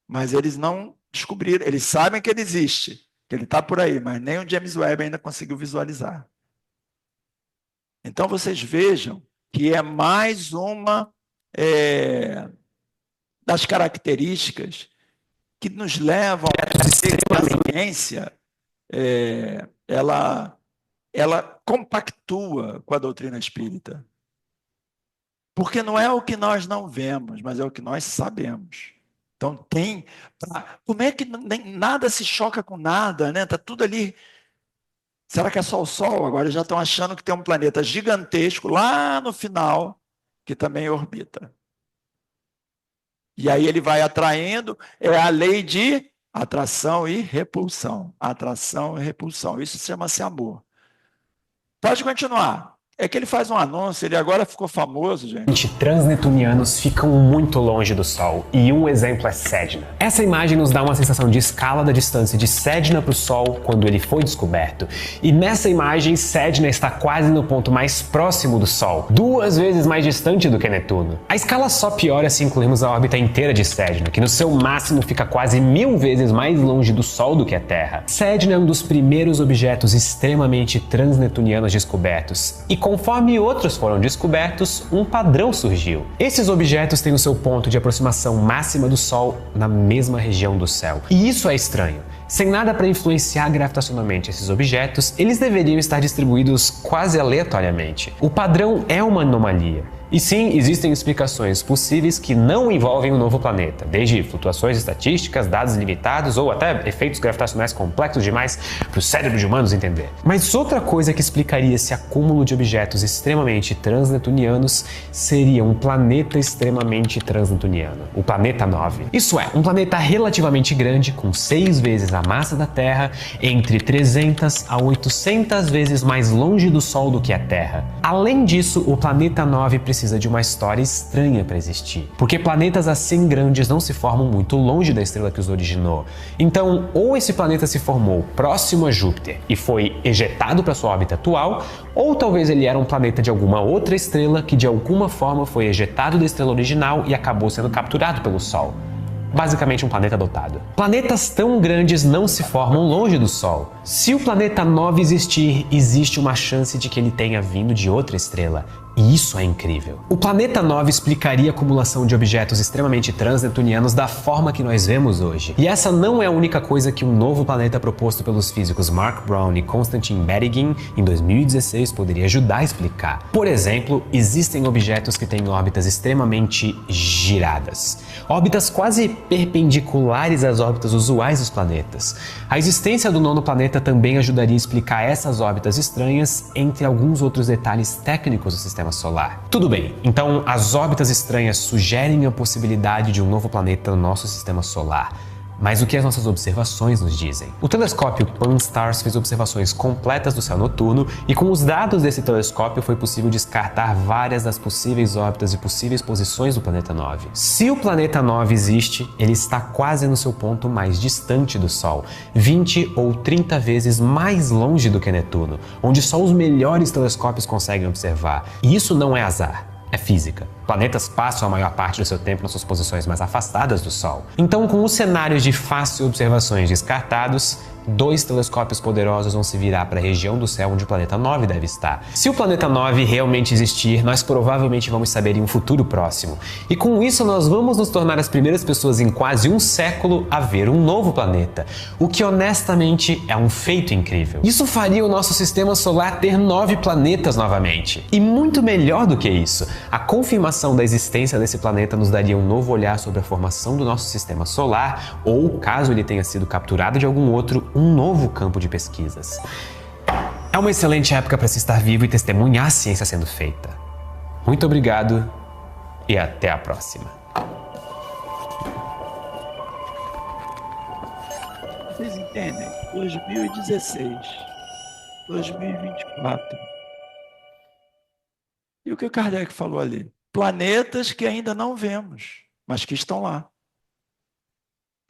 Mas eles não descobriram, eles sabem que ele existe, que ele está por aí, mas nem o James Webb ainda conseguiu visualizar. Então, vocês vejam que é mais uma das características que nos levam a dizer que a ciência ela compactua com a doutrina espírita. Porque não é o que nós não vemos, mas é o que nós sabemos. Então como é que nada se choca com nada, né? Está tudo ali. Será que é só o Sol? Agora já estão achando que tem um planeta gigantesco lá no final, que também orbita. E aí ele vai atraindo, é a lei de atração e repulsão. Atração e repulsão. Isso chama-se amor. Pode continuar. É que ele faz um anúncio, ele agora ficou famoso, gente. Transnetunianos ficam muito longe do Sol, e um exemplo é Sedna. Essa imagem nos dá uma sensação de escala da distância de Sedna para o Sol quando ele foi descoberto. E nessa imagem, Sedna está quase no ponto mais próximo do Sol, 2 vezes mais distante do que Netuno. A escala só piora se incluirmos a órbita inteira de Sedna, que no seu máximo fica quase 1000 vezes mais longe do Sol do que a Terra. Sedna é um dos primeiros objetos extremamente transnetunianos descobertos, e conforme outros foram descobertos, um padrão surgiu. Esses objetos têm o seu ponto de aproximação máxima do Sol na mesma região do céu. E isso é estranho. Sem nada para influenciar gravitacionalmente esses objetos, eles deveriam estar distribuídos quase aleatoriamente. O padrão é uma anomalia. E sim, existem explicações possíveis que não envolvem um novo planeta, desde flutuações estatísticas, dados limitados ou até efeitos gravitacionais complexos demais para o cérebro de humanos entender. Mas outra coisa que explicaria esse acúmulo de objetos extremamente transnetunianos seria um planeta extremamente transnetuniano, o planeta 9. Isso é, um planeta relativamente grande, com 6 vezes a massa da Terra, entre 300 a 800 vezes mais longe do Sol do que a Terra. Além disso, o planeta 9 precisa de uma história estranha para existir, porque planetas assim grandes não se formam muito longe da estrela que os originou. Então, ou esse planeta se formou próximo a Júpiter e foi ejetado para sua órbita atual, ou talvez ele era um planeta de alguma outra estrela que de alguma forma foi ejetado da estrela original e acabou sendo capturado pelo Sol. Basicamente um planeta dotado. Planetas tão grandes não se formam longe do Sol. Se o planeta 9 existir, existe uma chance de que ele tenha vindo de outra estrela. E isso é incrível. O planeta 9 explicaria a acumulação de objetos extremamente transnetunianos da forma que nós vemos hoje. E essa não é a única coisa que um novo planeta proposto pelos físicos Mark Brown e Konstantin Batygin em 2016 poderia ajudar a explicar. Por exemplo, existem objetos que têm órbitas extremamente giradas. Órbitas quase perpendiculares às órbitas usuais dos planetas. A existência do nono planeta também ajudaria a explicar essas órbitas estranhas, entre alguns outros detalhes técnicos do sistema solar. Tudo bem, então as órbitas estranhas sugerem a possibilidade de um novo planeta no nosso sistema solar. Mas o que as nossas observações nos dizem? O telescópio Pan-STARRS fez observações completas do céu noturno e com os dados desse telescópio foi possível descartar várias das possíveis órbitas e possíveis posições do planeta 9. Se o planeta 9 existe, ele está quase no seu ponto mais distante do Sol, 20 ou 30 vezes mais longe do que Netuno, onde só os melhores telescópios conseguem observar. E isso não é azar. É física. Planetas passam a maior parte do seu tempo nas suas posições mais afastadas do Sol. Então, com os cenários de fácil observações descartados, 2 telescópios poderosos vão se virar para a região do céu onde o planeta 9 deve estar. Se o planeta 9 realmente existir, nós provavelmente vamos saber em um futuro próximo. E com isso nós vamos nos tornar as primeiras pessoas em quase um século a ver um novo planeta, o que honestamente é um feito incrível. Isso faria o nosso sistema solar ter 9 planetas novamente. E muito melhor do que isso, a confirmação da existência desse planeta nos daria um novo olhar sobre a formação do nosso sistema solar, ou, caso ele tenha sido capturado de algum outro, um novo campo de pesquisas. É uma excelente época para se estar vivo e testemunhar a ciência sendo feita. Muito obrigado e até a próxima. Vocês entendem? 2016, 2024. E o que o Kardec falou ali? Planetas que ainda não vemos, mas que estão lá.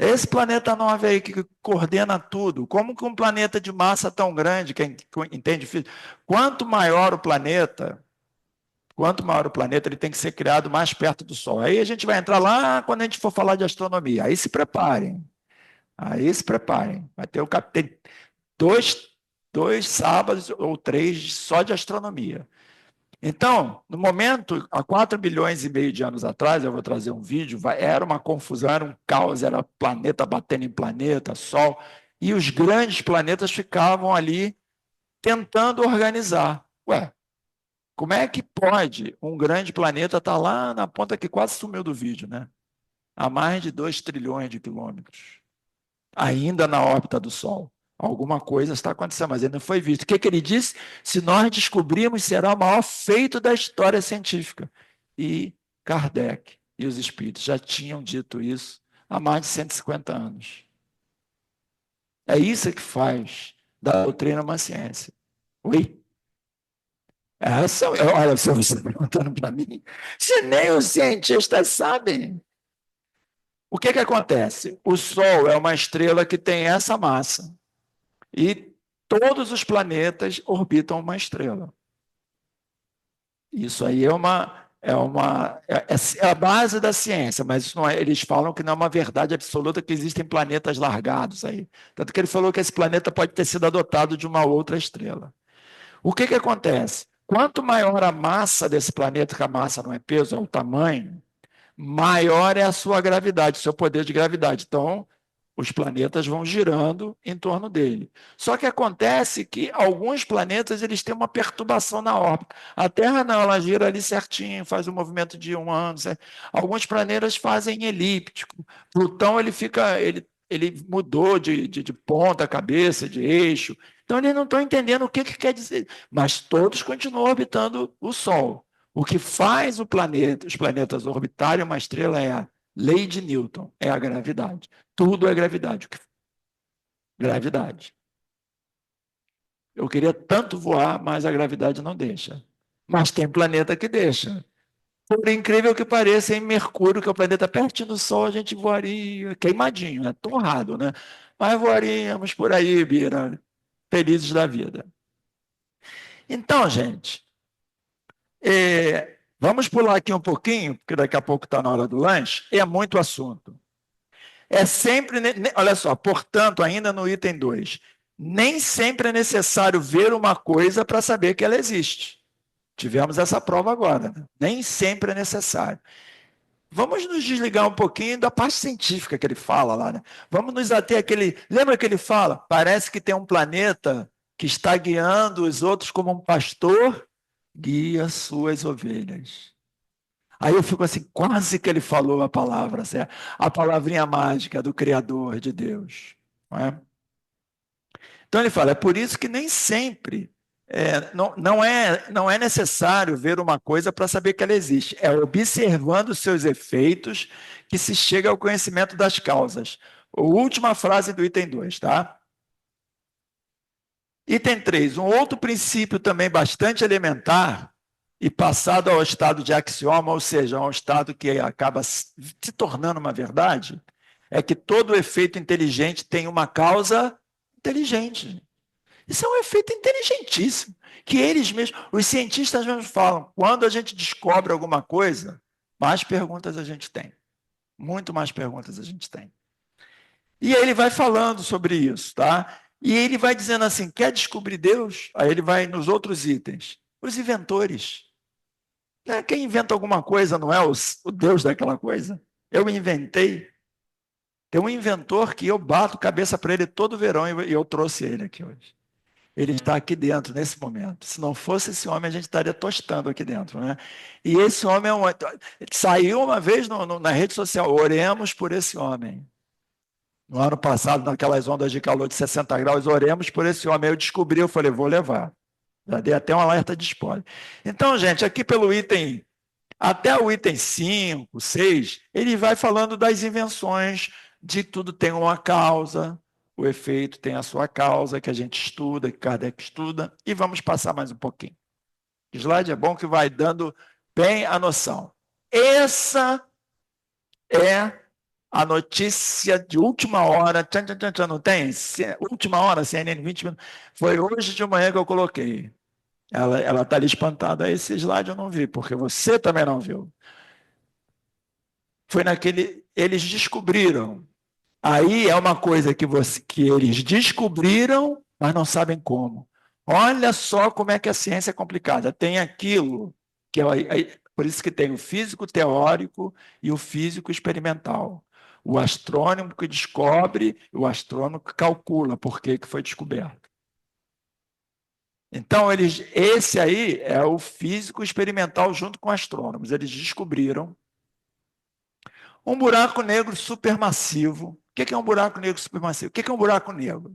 Esse planeta 9 aí que coordena tudo, como que um planeta de massa tão grande, quem entende física, quanto maior o planeta, ele tem que ser criado mais perto do Sol. Aí a gente vai entrar lá quando a gente for falar de astronomia. Aí se preparem. Vai ter tem dois sábados ou 3 só de astronomia. Então, no momento, há 4 bilhões e meio de anos atrás, eu vou trazer um vídeo, era uma confusão, era um caos, era planeta batendo em planeta, Sol, e os grandes planetas ficavam ali tentando organizar. Ué, como é que pode um grande planeta estar lá na ponta que quase sumiu do vídeo, né? A mais de 2 trilhões de quilômetros, ainda na órbita do Sol? Alguma coisa está acontecendo, mas ele não foi visto. O que ele disse? Se nós descobrirmos, será o maior feito da história científica. E Kardec e os espíritos já tinham dito isso há mais de 150 anos. É isso que faz da doutrina uma ciência. Oi? Olha, se você está perguntando para mim, se nem os cientistas sabem. O que acontece? O Sol é uma estrela que tem essa massa. E todos os planetas orbitam uma estrela. Isso aí é a base da ciência, mas isso não é, eles falam que não é uma verdade absoluta, que existem planetas largados aí. Tanto que ele falou que esse planeta pode ter sido adotado de uma outra estrela. O que acontece? Quanto maior a massa desse planeta, que a massa não é peso, é o tamanho, maior é a sua gravidade, o seu poder de gravidade. Então, os planetas vão girando em torno dele. Só que acontece que alguns planetas eles têm uma perturbação na órbita. A Terra não, ela gira ali certinho, faz um movimento de 1 ano. Certo? Alguns planetas fazem elíptico. Plutão ele mudou de ponta, cabeça, de eixo. Então eles não estão entendendo o que quer dizer. Mas todos continuam orbitando o Sol. O que faz os planetas orbitarem uma estrela é a lei de Newton, é a gravidade. Tudo é gravidade. Gravidade. Eu queria tanto voar, mas a gravidade não deixa. Mas tem planeta que deixa. Por incrível que pareça, em Mercúrio, que é o planeta pertinho do Sol, a gente voaria queimadinho, né? Torrado, né? Mas voaríamos por aí, Bira, felizes da vida. Então, gente, vamos pular aqui um pouquinho, porque daqui a pouco está na hora do lanche, é muito assunto. É sempre, olha só, portanto, ainda no item 2, nem sempre é necessário ver uma coisa para saber que ela existe. Tivemos essa prova agora, né? Nem sempre é necessário. Vamos nos desligar um pouquinho da parte científica que ele fala lá, né? Vamos nos ater àquele... Lembra que ele fala? Parece que tem um planeta que está guiando os outros como um pastor guia suas ovelhas. Aí eu fico assim, quase que ele falou a palavra, certo? A palavrinha mágica do Criador de Deus. Não é? Então ele fala, é por isso que nem sempre não é necessário ver uma coisa para saber que ela existe. É observando os seus efeitos que se chega ao conhecimento das causas. A última frase do item 2, tá? Item 3, um outro princípio também bastante elementar e passado ao estado de axioma, ou seja, ao estado que acaba se tornando uma verdade, é que todo efeito inteligente tem uma causa inteligente. Isso é um efeito inteligentíssimo, que eles mesmos, os cientistas mesmos falam, quando a gente descobre alguma coisa, mais perguntas a gente tem. Muito mais perguntas a gente tem. E ele vai falando sobre isso, tá? E ele vai dizendo assim, quer descobrir Deus? Aí ele vai nos outros itens. Os inventores. Quem inventa alguma coisa não é o Deus daquela coisa? Eu inventei. Tem um inventor que eu bato cabeça para ele todo verão e eu trouxe ele aqui hoje. Ele está aqui dentro nesse momento. Se não fosse esse homem, a gente estaria tostando aqui dentro, né? E esse homem saiu uma vez na rede social, oremos por esse homem. No ano passado, naquelas ondas de calor de 60 graus, oremos por esse homem. Eu descobri, eu falei, vou levar. Já dei até um alerta de spoiler. Então, gente, aqui pelo item, até o item 5, 6, ele vai falando das invenções, de tudo tem uma causa, o efeito tem a sua causa, que a gente estuda, que Kardec estuda, e vamos passar mais um pouquinho. O slide é bom que vai dando bem a noção. Essa é a notícia de última hora, não tem? Última hora, CNN 20 minutos. Foi hoje de manhã que eu coloquei. Ela está ali espantada. Esse slide eu não vi, porque você também não viu. Foi naquele. Eles descobriram. Aí é uma coisa que eles descobriram, mas não sabem como. Olha só como é que a ciência é complicada. Tem aquilo, que por isso que tem o físico teórico e o físico experimental. O astrônomo que descobre, o astrônomo que calcula por que foi descoberto. Então, esse aí é o físico experimental junto com astrônomos. Eles descobriram um buraco negro supermassivo. O que é um buraco negro supermassivo? O que é um buraco negro?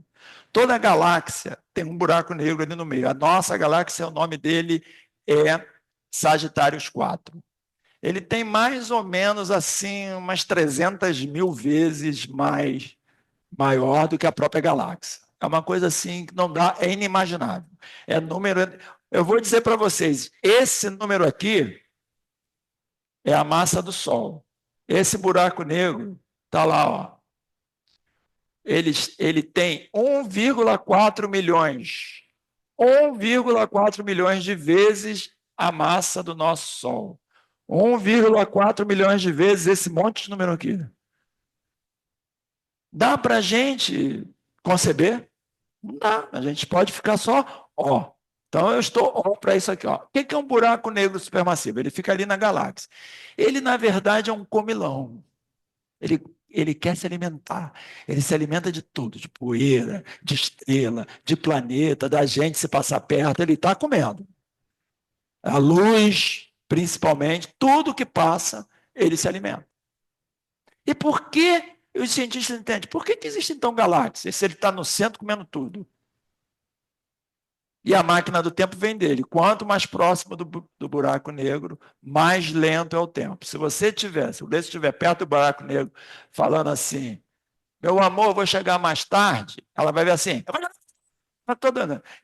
Toda galáxia tem um buraco negro ali no meio. A nossa galáxia, o nome dele é Sagitários 4. Ele tem mais ou menos assim umas 300 mil vezes maior do que a própria galáxia. É uma coisa assim que não dá, é inimaginável. É número. Eu vou dizer para vocês, esse número aqui é a massa do Sol. Esse buraco negro está lá, ó. Ele tem 1,4 milhões. 1,4 milhões de vezes a massa do nosso Sol. 1,4 milhões de vezes esse monte de número aqui. Dá para a gente conceber? Não dá. A gente pode ficar só ó. Então eu estou ó para isso aqui. Ó. O que é um buraco negro supermassivo? Ele fica ali na galáxia. Ele, na verdade, é um comilão. Ele quer se alimentar. Ele se alimenta de tudo, de poeira, de estrela, de planeta, da gente se passar perto, ele está comendo. A luz, principalmente, tudo que passa, ele se alimenta. E por que os cientistas entendem? Por que existem então galáxias se ele está no centro comendo tudo? E a máquina do tempo vem dele. Quanto mais próximo do buraco negro, mais lento é o tempo. Se você estiver perto do buraco negro, falando assim, meu amor, vou chegar mais tarde, ela vai ver assim,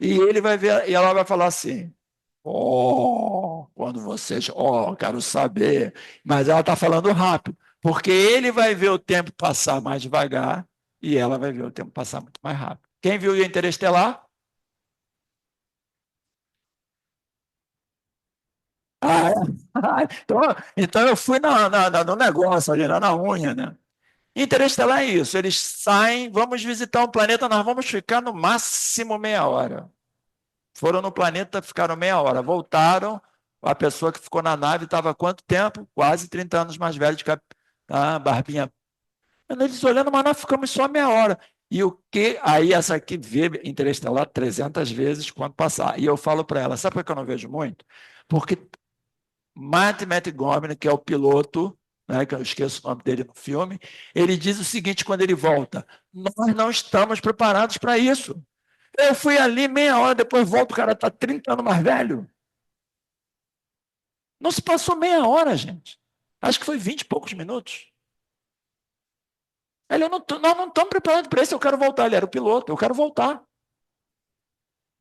e ele vai ver, e ela vai falar assim, quando vocês, quero saber, mas ela está falando rápido, porque ele vai ver o tempo passar mais devagar e ela vai ver o tempo passar muito mais rápido. Quem viu o Interestelar? Ah, é? então eu fui no negócio ali, na unha, né? Interestelar é isso, eles saem, vamos visitar um planeta, nós vamos ficar no máximo meia hora. Foram no planeta, ficaram meia hora, voltaram, a pessoa que ficou na nave estava há quanto tempo? Quase 30 anos mais velho, de barbinha. Eles olhando, mas nós ficamos só meia hora. E o que? Aí essa aqui vê Interestelar 300 vezes quando passar. E eu falo para ela, sabe por que eu não vejo muito? Porque Matt Montgomery, que é o piloto, né, que eu esqueço o nome dele no filme, ele diz o seguinte quando ele volta: nós não estamos preparados para isso. Eu fui ali meia hora, depois volto, o cara está 30 anos mais velho. Não se passou meia hora, gente. Acho que foi 20 e poucos minutos. Ele, nós não estamos preparados para isso, eu quero voltar. Ele era o piloto, eu quero voltar.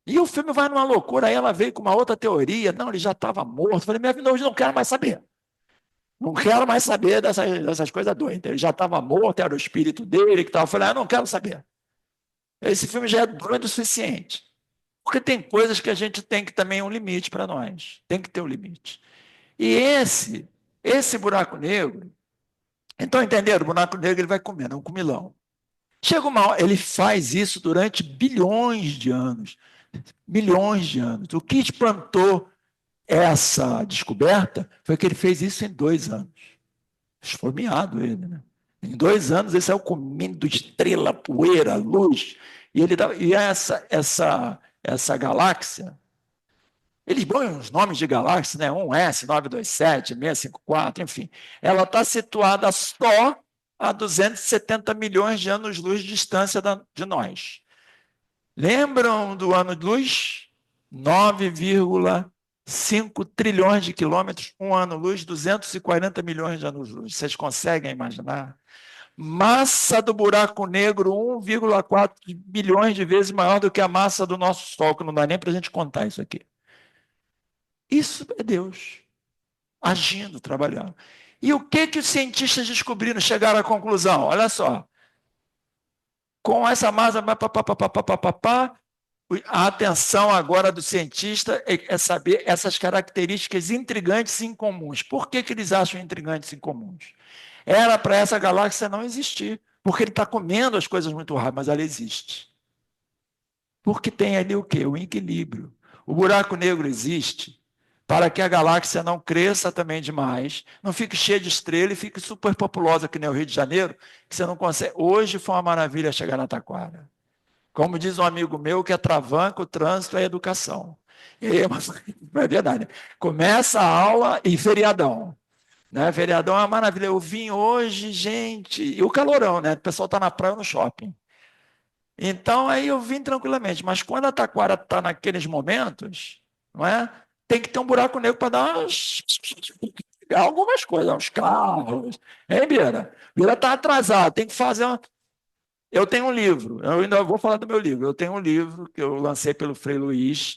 E o filme vai numa loucura, aí ela veio com uma outra teoria. Não, ele já estava morto. Eu falei, minha vida, hoje não quero mais saber. Não quero mais saber dessas coisas doidas. Ele já estava morto, era o espírito dele que estava. Eu falei, não quero saber. Esse filme já é doido o suficiente. Porque tem coisas que a gente tem que também um limite para nós. Tem que ter um limite. E esse buraco negro, então entenderam? O buraco negro ele vai comendo, é um comilão. Chega uma hora, ele faz isso durante bilhões de anos, milhões de anos. O que espantou essa descoberta foi que ele fez isso em 2 anos. Esfomeado ele, né? Em 2 anos ele saiu comendo estrela, poeira, luz. E essa galáxia, eles põem os nomes de galáxia, né? 1S, 927, 654, enfim. Ela está situada só a 270 milhões de anos-luz de distância de nós. Lembram do ano-luz? 9,5 trilhões de quilômetros, um ano-luz, 240 milhões de anos-luz. Vocês conseguem imaginar? Massa do buraco negro, 1,4 bilhões de vezes maior do que a massa do nosso Sol, que não dá nem para a gente contar isso aqui. Isso é Deus agindo, trabalhando. E o que os cientistas descobriram, chegaram à conclusão? Olha só, com essa massa, a atenção agora do cientista é saber essas características intrigantes e incomuns. Por que eles acham intrigantes e incomuns? Era para essa galáxia não existir, porque ele está comendo as coisas muito rápido, mas ela existe. Porque tem ali o quê? O equilíbrio. O buraco negro existe para que a galáxia não cresça também demais, não fique cheia de estrela e fique super populosa, que nem o Rio de Janeiro, que você não consegue. Hoje foi uma maravilha chegar na Taquara. Como diz um amigo meu, que atravanca o trânsito é a educação. É verdade. Começa a aula e feriadão. Né? Feriadão é uma maravilha. Eu vim hoje, gente, e o calorão, né? O pessoal está na praia ou no shopping. Então, aí eu vim tranquilamente. Mas quando a Taquara está naqueles momentos, não é? Tem que ter um buraco negro para dar algumas coisas, uns carros. Hein, Bira? Bira está atrasado, tem que fazer uma... Eu tenho um livro, eu ainda vou falar do meu livro. Eu tenho um livro que eu lancei pelo Frei Luiz,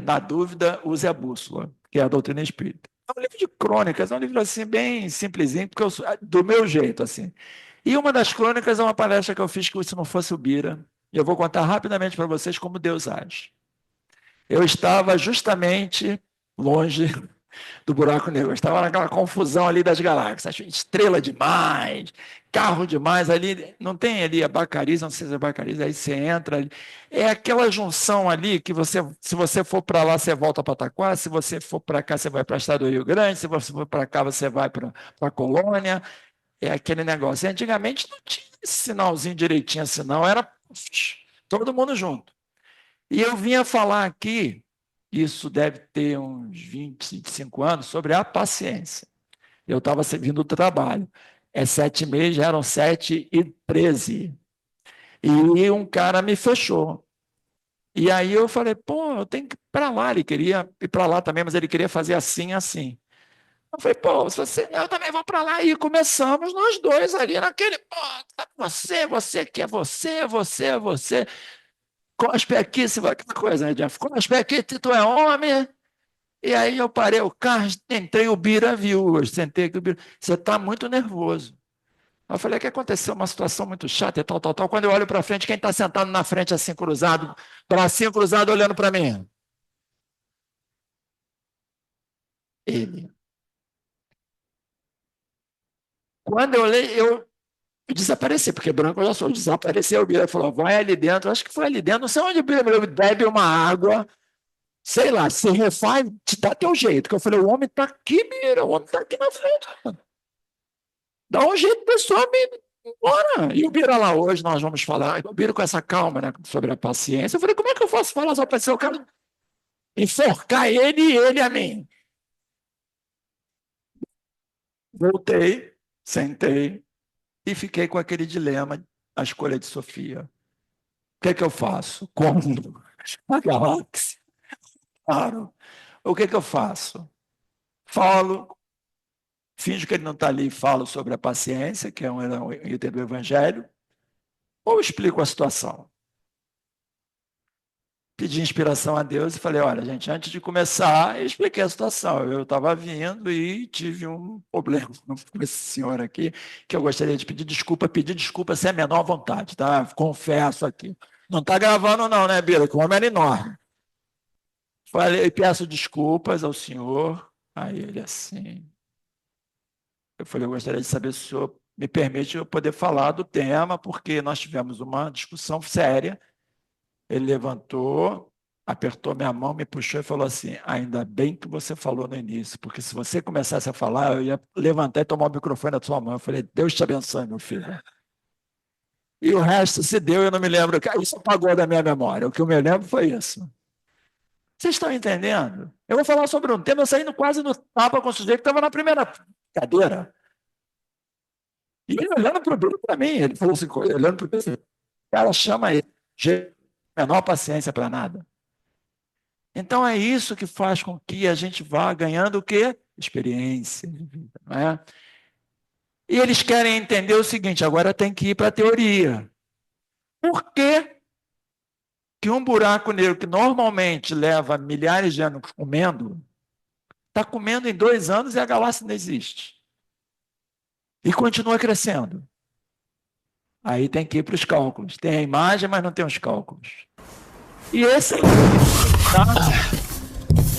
Na Dúvida, Use a Bússola, que é a doutrina espírita. É um livro de crônicas, é um livro assim bem simplesinho, porque do meu jeito, assim. E uma das crônicas é uma palestra que eu fiz que se não fosse o Bira, e eu vou contar rapidamente para vocês como Deus age. Eu estava justamente longe do buraco negro. Eu estava naquela confusão ali das galáxias, estrela demais, carro demais, ali não tem ali a Bacariz, não sei se é Bacariz, aí você entra ali. É aquela junção ali que você, se você for para lá, você volta para Taquara, se você for para cá, você vai para o estado do Rio Grande, se você for para cá, você vai para a Colônia, é aquele negócio. E antigamente não tinha esse sinalzinho direitinho assim, não, era todo mundo junto. E eu vinha falar aqui, isso deve ter uns 25 anos, sobre a paciência. Eu estava vindo do trabalho. É 7h30, já eram 7h13. E um cara me fechou. E aí eu falei, pô, eu tenho que ir para lá. Ele queria ir para lá também, mas ele queria fazer assim, assim. Eu falei, pô, se você, eu também vou para lá. E começamos nós dois ali naquele, pô, você quer você. Cospe aqui, se vai, aquela coisa, né, Jeff? Cospe aqui, tu é homem. E aí eu parei o carro, entrei, o Bira viu, eu sentei aqui, o Bira, você está muito nervoso. Eu falei, o que aconteceu? Uma situação muito chata e tal. Quando eu olho para frente, quem está sentado na frente assim cruzado, bracinho cruzado olhando para mim? Ele. Quando eu olhei, eu desapareci, porque branco eu já sou, desapareceu. O Bira falou, vai ali dentro, acho que foi ali dentro, não sei onde o Bira bebe uma água, sei lá, se refaz, te dá teu jeito. Que eu falei, o homem está aqui, Bira, o homem está aqui na frente. Dá um jeito, pessoal, me embora. E o Bira lá hoje, nós vamos falar, o Bira com essa calma, né, sobre a paciência. Eu falei, como é que eu posso falar só para ser o cara enforcar ele e ele a mim? Voltei, sentei e fiquei com aquele dilema, a escolha de Sofia. O que é que eu faço? Como a galáxia? Claro. O que é que eu faço? Falo, finjo que ele não está ali e falo sobre a paciência, que é um item do Evangelho, ou explico a situação. Pedi inspiração a Deus e falei, olha, gente, antes de começar, eu expliquei a situação. Eu estava vindo e tive um problema com esse senhor aqui, que eu gostaria de pedir desculpa sem a menor vontade, tá? Confesso aqui. Não está gravando não, né, Bira? Que o homem era enorme. Falei, peço desculpas ao senhor. Aí ele assim... Eu falei, eu gostaria de saber se o senhor me permite eu poder falar do tema, porque nós tivemos uma discussão séria. Ele levantou, apertou minha mão, me puxou e falou assim: ainda bem que você falou no início, porque se você começasse a falar, eu ia levantar e tomar o microfone da sua mão. Eu falei: Deus te abençoe, meu filho. E o resto se deu, eu não me lembro. Isso apagou da minha memória. O que eu me lembro foi isso. Vocês estão entendendo? Eu vou falar sobre um tema, eu saindo quase no tapa com o sujeito que estava na primeira cadeira. E ele olhando para mim, ele falou assim, olhando para mim, o cara chama ele, menor paciência para nada. Então é isso que faz com que a gente vá ganhando o quê? Experiência de vida, não é? E eles querem entender o seguinte, agora tem que ir para a teoria. Por que que um buraco negro que normalmente leva milhares de anos comendo, está comendo em 2 anos e a galáxia não existe? E continua crescendo. Aí tem que ir para os cálculos. Tem a imagem, mas não tem os cálculos. E esse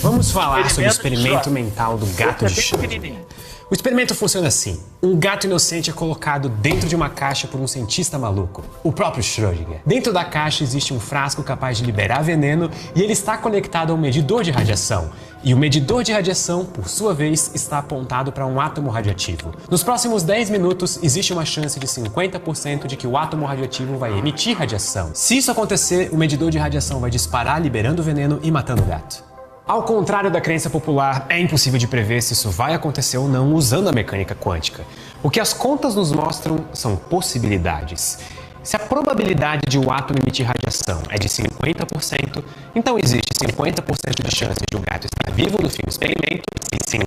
Vamos falar sobre o experimento mental do gato de Schrödinger. O experimento funciona assim. Um gato inocente é colocado dentro de uma caixa por um cientista maluco, o próprio Schrödinger. Dentro da caixa existe um frasco capaz de liberar veneno e ele está conectado a um medidor de radiação. E o medidor de radiação, por sua vez, está apontado para um átomo radioativo. Nos próximos 10 minutos, existe uma chance de 50% de que o átomo radioativo vai emitir radiação. Se isso acontecer, o medidor de radiação vai disparar, liberando veneno e matando o gato. Ao contrário da crença popular, é impossível de prever se isso vai acontecer ou não usando a mecânica quântica. O que as contas nos mostram são possibilidades. Se a probabilidade de o átomo emitir radiação é de 50%, então existe 50% de chance de o gato estar vivo no fim do experimento e 50% de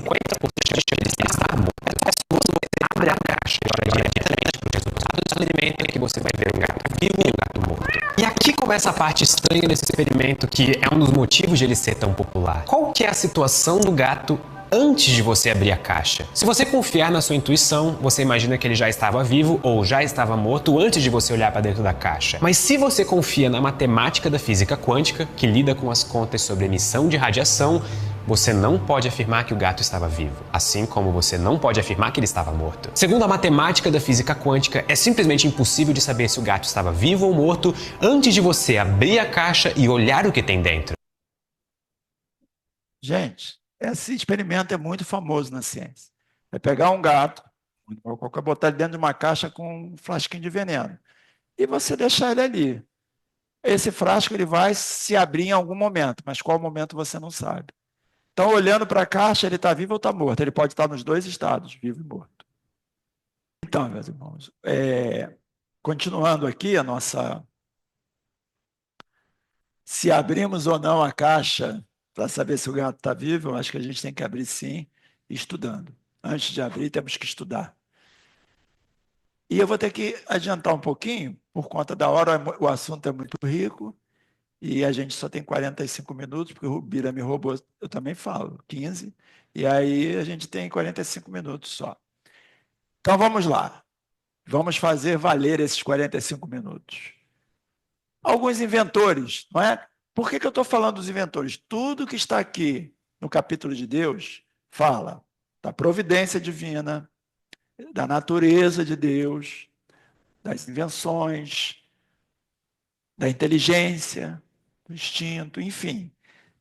chance de ele estar morto. É quando você abre a caixa e olha diretamente para o resultado do experimento que você vai ver um gato vivo e um gato morto. E aqui começa a parte estranha desse experimento, que é um dos motivos de ele ser tão popular. Qual que é a situação do gato antes de você abrir a caixa? Se você confiar na sua intuição, você imagina que ele já estava vivo ou já estava morto antes de você olhar para dentro da caixa. Mas se você confia na matemática da física quântica, que lida com as contas sobre emissão de radiação, você não pode afirmar que o gato estava vivo, assim como você não pode afirmar que ele estava morto. Segundo a matemática da física quântica, é simplesmente impossível de saber se o gato estava vivo ou morto antes de você abrir a caixa e olhar o que tem dentro. Gente, esse experimento é muito famoso na ciência. É pegar um gato, botar ele dentro de uma caixa com um flasquinho de veneno, e você deixar ele ali. Esse frasco ele vai se abrir em algum momento, mas qual momento você não sabe. Então, olhando para a caixa, ele está vivo ou está morto? Ele pode estar nos dois estados, vivo e morto. Então, meus irmãos, continuando aqui a nossa... Se abrimos ou não a caixa para saber se o gato está vivo, eu acho que a gente tem que abrir sim, estudando. Antes de abrir, temos que estudar. E eu vou ter que adiantar um pouquinho, por conta da hora, o assunto é muito rico, e a gente só tem 45 minutos, porque o Bira me roubou, eu também falo, 15, e aí a gente tem 45 minutos só. Então vamos lá, vamos fazer valer esses 45 minutos. Alguns inventores, não é? Por que eu estou falando dos inventores? Tudo que está aqui no capítulo de Deus fala da providência divina, da natureza de Deus, das invenções, da inteligência, do instinto, enfim.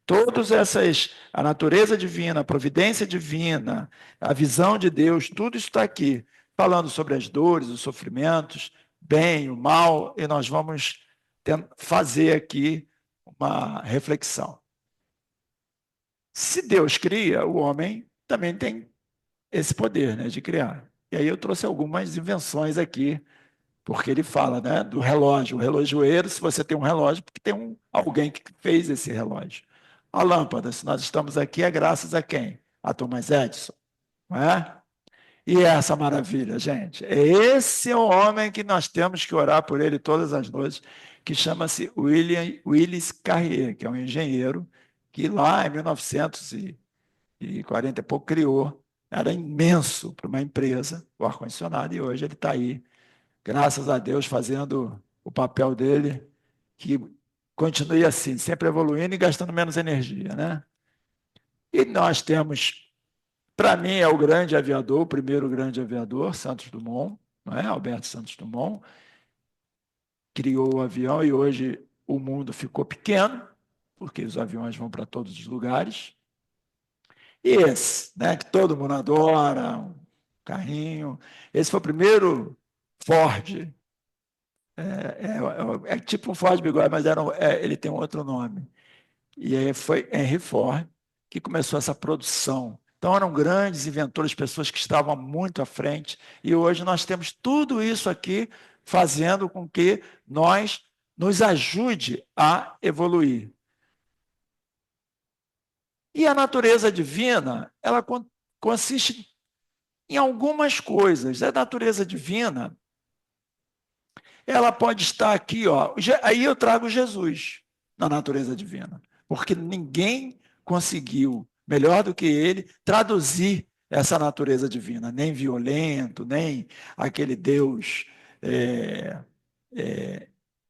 Todas essas, a natureza divina, a providência divina, a visão de Deus, tudo isso está aqui, falando sobre as dores, os sofrimentos, bem, o mal, e nós vamos fazer aqui uma reflexão. Se Deus cria, o homem também tem esse poder, né, de criar. E aí eu trouxe algumas invenções aqui, porque ele fala, né, do relógio. O relojoeiro, se você tem um relógio, porque tem alguém que fez esse relógio. A lâmpada, se nós estamos aqui, é graças a quem? A Thomas Edison, não é? E essa maravilha, gente, esse é o homem que nós temos que orar por ele todas as noites, que chama-se Willis Carrier, que é um engenheiro que lá em 1940 e pouco criou, era imenso para uma empresa, o ar-condicionado, e hoje ele está aí, graças a Deus, fazendo o papel dele, que continue assim, sempre evoluindo e gastando menos energia, né? E nós temos, para mim, é o grande aviador, o primeiro grande aviador, Santos Dumont, não é? Alberto Santos Dumont criou o avião e hoje o mundo ficou pequeno, porque os aviões vão para todos os lugares. E esse, né, que todo mundo adora, um carrinho. Esse foi o primeiro Ford. É tipo um Ford Bigode, mas ele tem um outro nome. E aí foi Henry Ford que começou essa produção. Então eram grandes inventores, pessoas que estavam muito à frente. E hoje nós temos tudo isso aqui fazendo com que nós nos ajude a evoluir. E a natureza divina, ela consiste em algumas coisas. A natureza divina, ela pode estar aqui, ó. Aí eu trago Jesus na natureza divina, porque ninguém conseguiu, melhor do que ele, traduzir essa natureza divina, nem violento, nem aquele Deus é,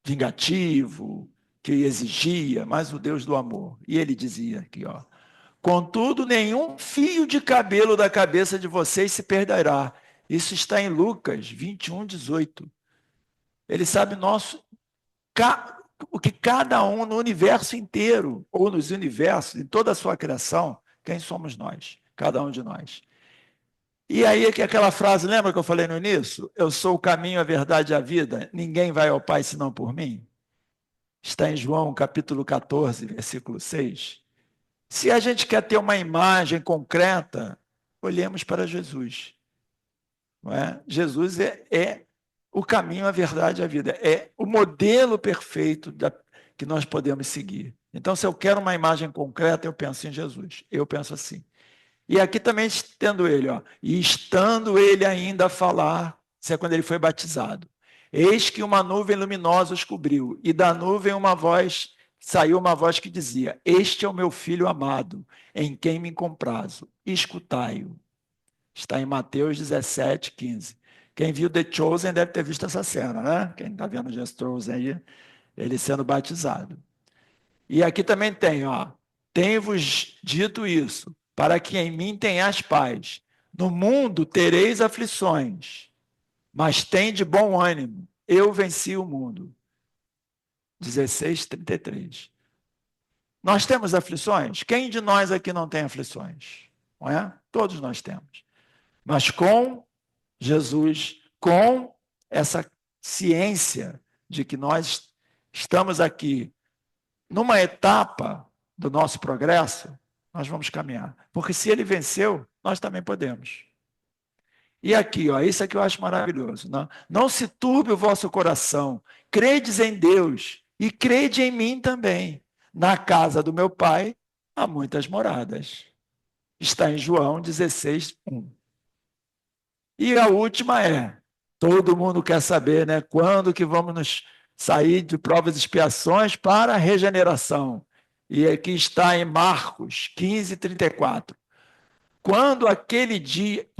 vingativo que exigia, mas o Deus do amor. E ele dizia aqui, ó: contudo, nenhum fio de cabelo da cabeça de vocês se perderá. Isso está em Lucas 21, 18. Ele sabe o que cada um no universo inteiro, ou nos universos, em toda a sua criação, quem somos nós? Cada um de nós. E aí, aquela frase, lembra que eu falei no início? Eu sou o caminho, a verdade e a vida. Ninguém vai ao Pai senão por mim. Está em João, capítulo 14, versículo 6. Se a gente quer ter uma imagem concreta, olhemos para Jesus. Não é? Jesus é o caminho, a verdade e a vida. É o modelo perfeito que nós podemos seguir. Então, se eu quero uma imagem concreta, eu penso em Jesus. Eu penso assim. E aqui também tendo ele, ó, e estando ele ainda a falar, isso é quando ele foi batizado. Eis que uma nuvem luminosa os cobriu, e da nuvem saiu uma voz que dizia: Este é o meu filho amado, em quem me comprazo, escutai-o. Está em Mateus 17, 15. Quem viu The Chosen deve ter visto essa cena, né? Quem está vendo The Chosen aí, ele sendo batizado. E aqui também tem, ó: tenho-vos dito isso, para que em mim tenhas paz. No mundo tereis aflições, mas tende bom ânimo. Eu venci o mundo. 16:33. Nós temos aflições? Quem de nós aqui não tem aflições? Não é? Todos nós temos. Mas com Jesus, com essa ciência de que nós estamos aqui numa etapa do nosso progresso, nós vamos caminhar. Porque se ele venceu, nós também podemos. E aqui, ó, isso aqui eu acho maravilhoso. Não se turbe o vosso coração. Credes em Deus e crede em mim também. Na casa do meu pai há muitas moradas. Está em João 16, 1. E a última todo mundo quer saber, né? Quando que vamos nos sair de provas e expiações para a regeneração? E aqui está em Marcos 15, 34. Quanto aquele dia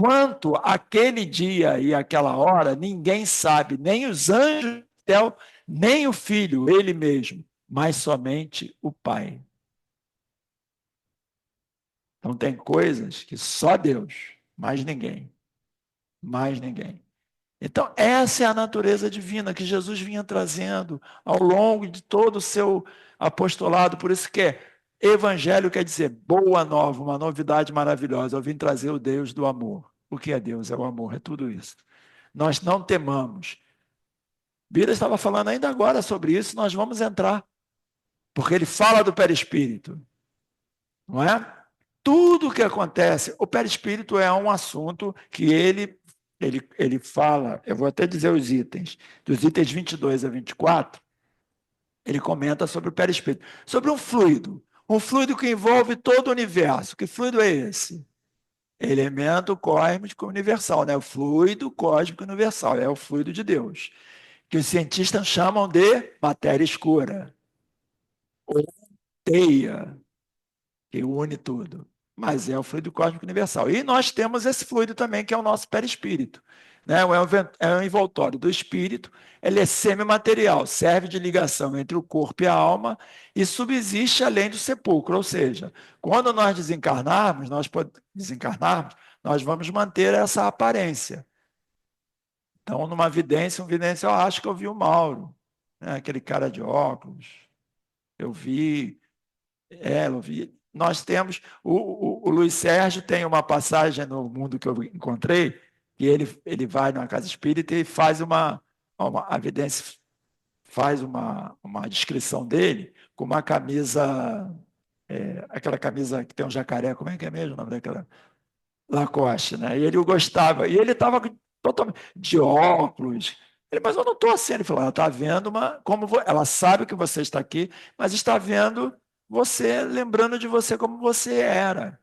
e aquela hora, ninguém sabe, nem os anjos do céu, nem o Filho, ele mesmo, mas somente o Pai. Então tem coisas que só Deus, mais ninguém. Mais ninguém. Então, essa é a natureza divina que Jesus vinha trazendo ao longo de todo o seu apostolado. Por isso que evangelho quer dizer boa nova, uma novidade maravilhosa. Eu vim trazer o Deus do amor. O que é Deus? É o amor, é tudo isso. Nós não temamos. Bira estava falando ainda agora sobre isso, nós vamos entrar. Porque ele fala do perispírito. Não é? Tudo o que acontece, o perispírito é um assunto que ele fala, eu vou até dizer os itens, dos itens 22 a 24, ele comenta sobre o perispírito, sobre um fluido que envolve todo o universo. Que fluido é esse? Elemento cósmico universal, né? O fluido cósmico universal, é o fluido de Deus, que os cientistas chamam de matéria escura, ou teia, que une tudo. Mas é o fluido cósmico universal. E nós temos esse fluido também, que é o nosso perispírito. Né? É um envoltório do espírito, ele é semimaterial, serve de ligação entre o corpo e a alma e subsiste além do sepulcro. Ou seja, quando nós desencarnarmos, nós vamos manter essa aparência. Então, numa vidência, eu acho que eu vi o Mauro, né? Aquele cara de óculos. Eu vi, eu vi. Nós temos, o Luiz Sérgio tem uma passagem no mundo que eu encontrei, que ele vai numa casa espírita e faz a vidência faz uma descrição dele com uma camisa, aquela camisa que tem um jacaré, como é que é mesmo o nome daquela? Lacoste, né? E ele gostava. E ele estava totalmente de óculos. Ele, mas eu não estou assim. Ele falou, ela está vendo ela sabe que você está aqui, mas está vendo você, lembrando de você como você era.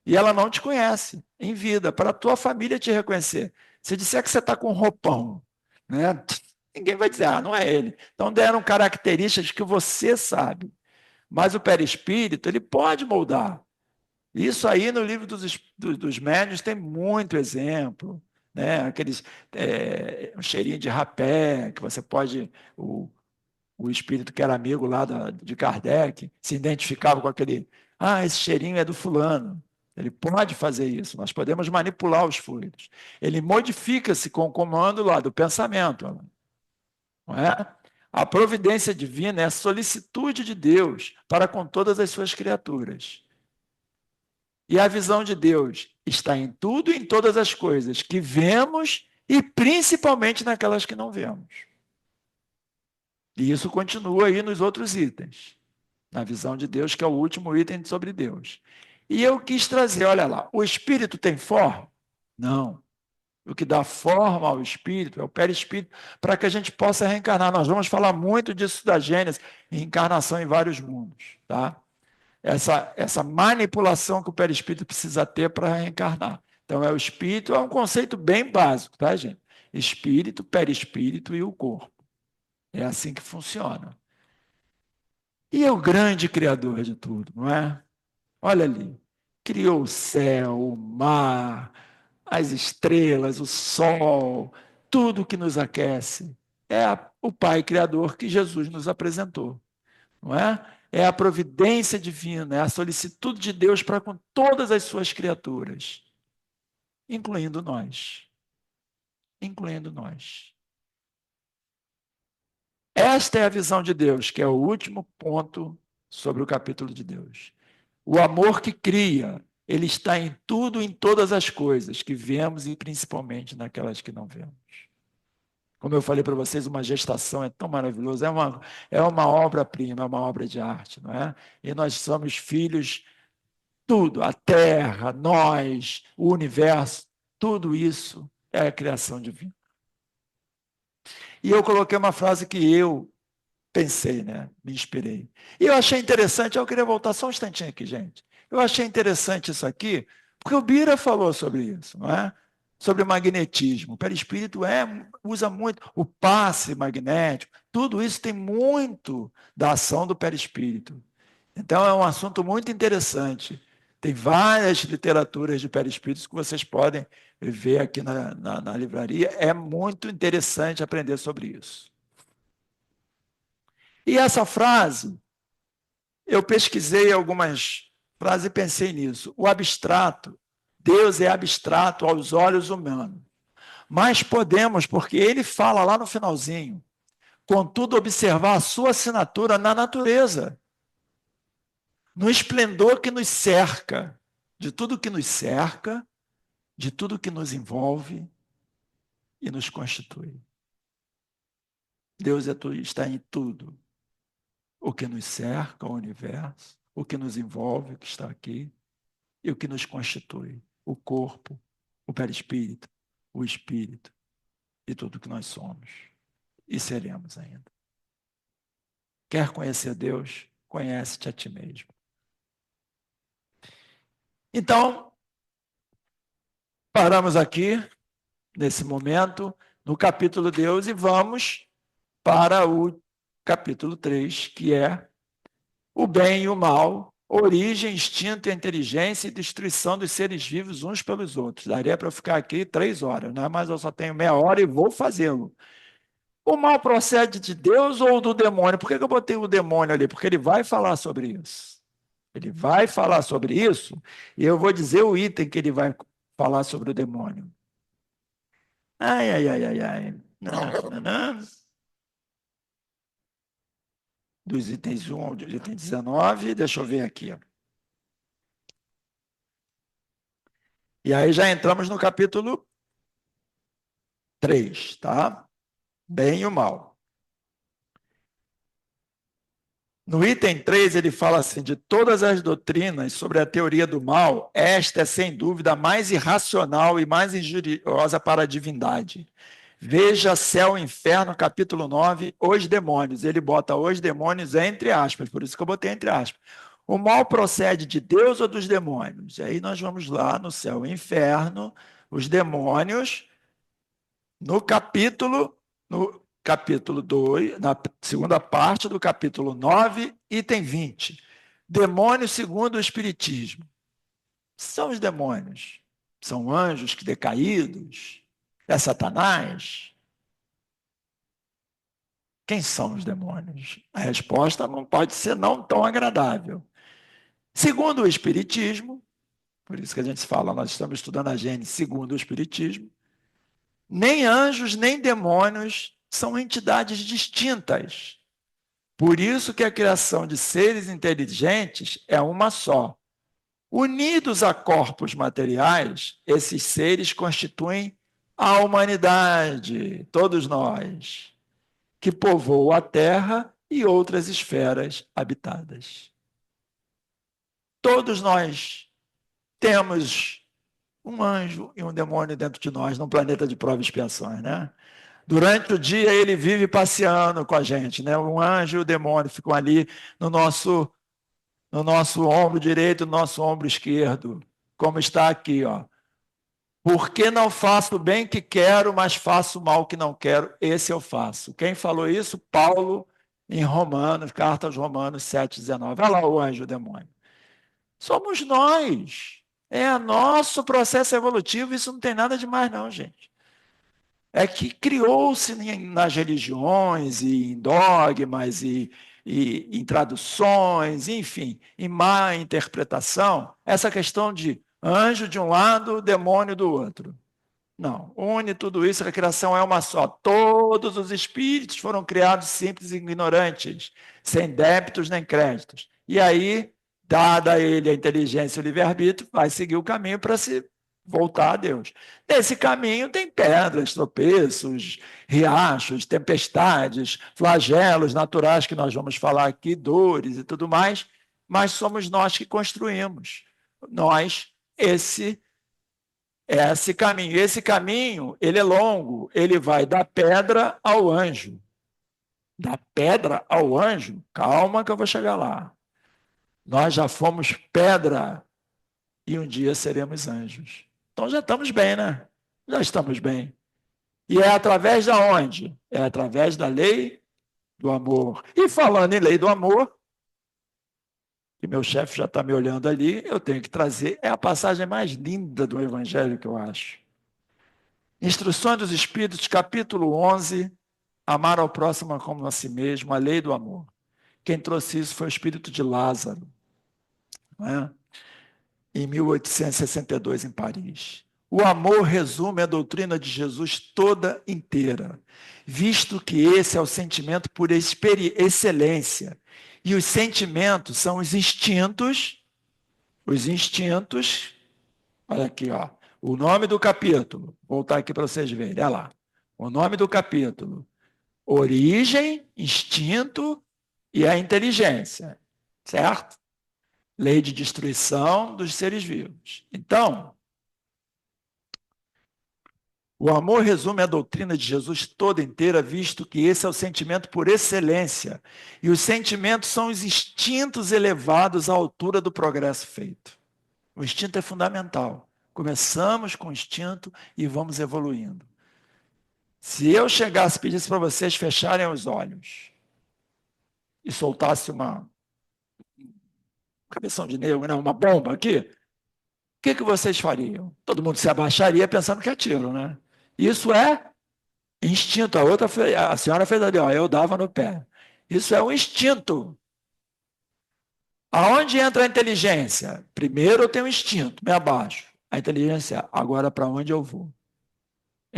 E ela não te conhece em vida, para a tua família te reconhecer. Se disser que você está com um roupão, né? Ninguém vai dizer, não é ele. Então deram características que você sabe. Mas o perispírito, ele pode moldar. Isso aí no livro dos médiuns tem muito exemplo, né? Aqueles um cheirinho de rapé que você pode o espírito que era amigo lá de Kardec se identificava com aquele, esse cheirinho é do fulano. Ele pode fazer isso. Nós podemos manipular os fluidos. Ele modifica-se com o comando lá do pensamento, não é? A providência divina é a solicitude de Deus para com todas as suas criaturas. E a visão de Deus está em tudo e em todas as coisas que vemos e principalmente naquelas que não vemos. E isso continua aí nos outros itens. Na visão de Deus, que é o último item sobre Deus. E eu quis trazer, olha lá, o espírito tem forma? Não. O que dá forma ao espírito é o perispírito, para que a gente possa reencarnar. Nós vamos falar muito disso da Gênesis, reencarnação em vários mundos, tá? Essa manipulação que o perispírito precisa ter para reencarnar. Então, o espírito é um conceito bem básico, tá, gente? Espírito, perispírito e o corpo. É assim que funciona. E é o grande criador de tudo, não é? Olha ali. Criou o céu, o mar, as estrelas, o sol, tudo que nos aquece. O Pai Criador que Jesus nos apresentou, não é? É a providência divina, é a solicitude de Deus para com todas as suas criaturas, incluindo nós. Incluindo nós. Esta é a visão de Deus, que é o último ponto sobre o capítulo de Deus. O amor que cria, ele está em tudo, em todas as coisas que vemos e principalmente naquelas que não vemos. Como eu falei para vocês, uma gestação é tão maravilhosa, é uma obra-prima, é uma obra de arte, não é? E nós somos filhos, tudo, a terra, nós, o universo, tudo isso é a criação divina. E eu coloquei uma frase que eu pensei, né? Me inspirei. E eu achei interessante, eu queria voltar só um instantinho aqui, gente. Eu achei interessante isso aqui, porque o Bira falou sobre isso, não é? Sobre magnetismo. O perispírito usa muito o passe magnético, tudo isso tem muito da ação do perispírito. Então é um assunto muito interessante. Tem várias literaturas de perispíritos que vocês podem ver aqui na livraria. É muito interessante aprender sobre isso. E essa frase, eu pesquisei algumas frases e pensei nisso. O abstrato, Deus é abstrato aos olhos humanos. Mas podemos, porque ele fala lá no finalzinho, contudo, observar a sua assinatura na natureza, no esplendor que nos cerca, de tudo que nos cerca, de tudo que nos envolve e nos constitui. Deus está em tudo. O que nos cerca, o universo, o que nos envolve, o que está aqui, e o que nos constitui, o corpo, o perispírito, o espírito e tudo que nós somos e seremos ainda. Quer conhecer Deus? Conhece-te a ti mesmo. Então, paramos aqui, nesse momento, no capítulo Deus, e vamos para o capítulo 3, que é o bem e o mal, origem, instinto, inteligência e destruição dos seres vivos uns pelos outros. Daria para eu ficar aqui 3 horas, né? Mas eu só tenho meia hora e vou fazê-lo. O mal procede de Deus ou do demônio? Por que eu botei o demônio ali? Porque ele vai falar sobre isso. Ele vai falar sobre isso e eu vou dizer o item que ele vai falar sobre o demônio. Ai, ai, ai, ai, ai. Não, não, não. Dos itens 1 ao item 19, deixa eu ver aqui. E aí já entramos no capítulo 3, tá? Bem e o mal. No item 3, ele fala assim: de todas as doutrinas sobre a teoria do mal, esta é sem dúvida a mais irracional e mais injuriosa para a divindade. Veja Céu e Inferno, capítulo 9, os demônios. Ele bota os demônios entre aspas, por isso que eu botei entre aspas. O mal procede de Deus ou dos demônios? E aí nós vamos lá no Céu e Inferno, os demônios, no capítulo 2, na segunda parte do capítulo 9, item 20. Demônios segundo o Espiritismo. São os demônios. São anjos que decaídos? É Satanás? Quem são os demônios? A resposta não pode ser não tão agradável. Segundo o Espiritismo, por isso que a gente fala, nós estamos estudando a Gênesis segundo o Espiritismo, nem anjos nem demônios são entidades distintas. Por isso que a criação de seres inteligentes é uma só. Unidos a corpos materiais, esses seres constituem a humanidade, todos nós, que povoa a Terra e outras esferas habitadas. Todos nós temos um anjo e um demônio dentro de nós, num planeta de provas e expiações, né? Durante o dia ele vive passeando com a gente, né? Um anjo e o demônio ficam ali no nosso ombro direito, no nosso ombro esquerdo, como está aqui, ó. Porque não faço o bem que quero, mas faço o mal que não quero, esse eu faço. Quem falou isso? Paulo, em Romanos, carta aos Romanos 7,19. Olha lá o anjo e o demônio. Somos nós. É nosso processo evolutivo, isso não tem nada de mais não, gente. É que criou-se nas religiões e em dogmas e em traduções, enfim, em má interpretação, essa questão de anjo de um lado, demônio do outro. Não, une tudo isso, a criação é uma só. Todos os espíritos foram criados simples e ignorantes, sem débitos nem créditos. E aí, dada a ele a inteligência e o livre-arbítrio, vai seguir o caminho para se voltar a Deus. Nesse caminho tem pedras, tropeços, riachos, tempestades, flagelos naturais que nós vamos falar aqui, dores e tudo mais, mas somos nós que construímos. Nós, esse caminho. Esse caminho, ele é longo, ele vai da pedra ao anjo. Da pedra ao anjo? Calma que eu vou chegar lá. Nós já fomos pedra e um dia seremos anjos. Então já estamos bem, né? Já estamos bem. E é através da onde? É através da lei do amor. E falando em lei do amor, que meu chefe já está me olhando ali, eu tenho que trazer, é a passagem mais linda do Evangelho que eu acho. Instruções dos Espíritos, capítulo 11, amar ao próximo como a si mesmo, a lei do amor. Quem trouxe isso foi o espírito de Lázaro, né? Em 1862, em Paris. O amor resume a doutrina de Jesus toda inteira, visto que esse é o sentimento por excelência. E os sentimentos são os instintos, olha aqui, ó, o nome do capítulo, vou voltar aqui para vocês verem, olha lá, o nome do capítulo, origem, instinto e a inteligência, certo? Lei de destruição dos seres vivos. Então, o amor resume a doutrina de Jesus toda inteira, visto que esse é o sentimento por excelência. E os sentimentos são os instintos elevados à altura do progresso feito. O instinto é fundamental. Começamos com o instinto e vamos evoluindo. Se eu chegasse e pedisse para vocês fecharem os olhos e soltasse uma cabeção de negro, não, uma bomba aqui, o que vocês fariam? Todo mundo se abaixaria pensando que é tiro, né? Isso é instinto. A senhora fez ali, ó, eu dava no pé. Isso é um instinto. Aonde entra a inteligência? Primeiro eu tenho um instinto, me abaixo. A inteligência, agora para onde eu vou?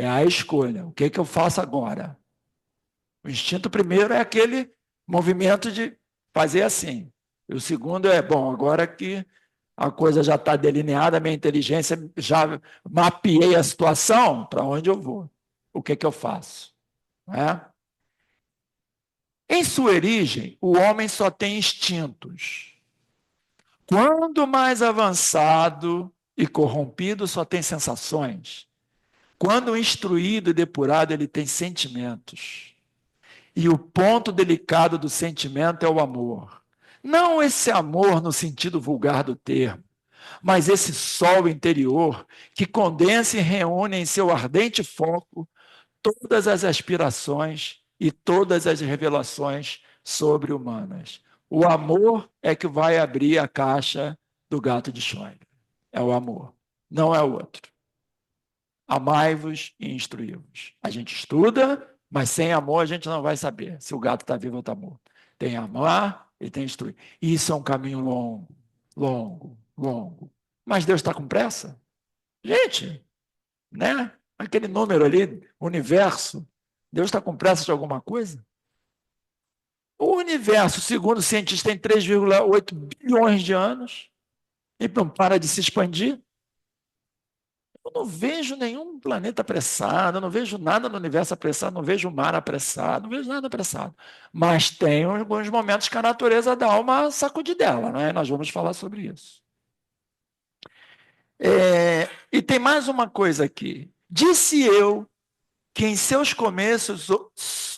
É a escolha. O que é que eu faço agora? O instinto primeiro é aquele movimento de fazer assim. E o segundo é, bom, agora que a coisa já está delineada, a minha inteligência já mapeei a situação, para onde eu vou? O que é que eu faço? Não é? Em sua origem, o homem só tem instintos. Quando mais avançado e corrompido, só tem sensações. Quando instruído e depurado, ele tem sentimentos. E o ponto delicado do sentimento é o amor. Não esse amor no sentido vulgar do termo, mas esse sol interior que condensa e reúne em seu ardente foco todas as aspirações e todas as revelações sobre-humanas. O amor é que vai abrir a caixa do gato de Schrödinger. É o amor, não é o outro. Amai-vos e instruí-vos. A gente estuda, mas sem amor a gente não vai saber se o gato está vivo ou está morto. Tem amar e tem instruir. Isso é um caminho longo, longo, longo. Mas Deus está com pressa? Gente, né? Aquele número ali, universo. Deus está com pressa de alguma coisa? O universo, segundo os cientistas, tem 3,8 bilhões de anos e não para de se expandir. Eu não vejo nenhum planeta apressado, eu não vejo nada no universo apressado, não vejo o mar apressado, não vejo nada apressado. Mas tem alguns momentos que a natureza dá uma sacudidela, né? Nós vamos falar sobre isso. E tem mais uma coisa aqui. Disse eu que em seus começos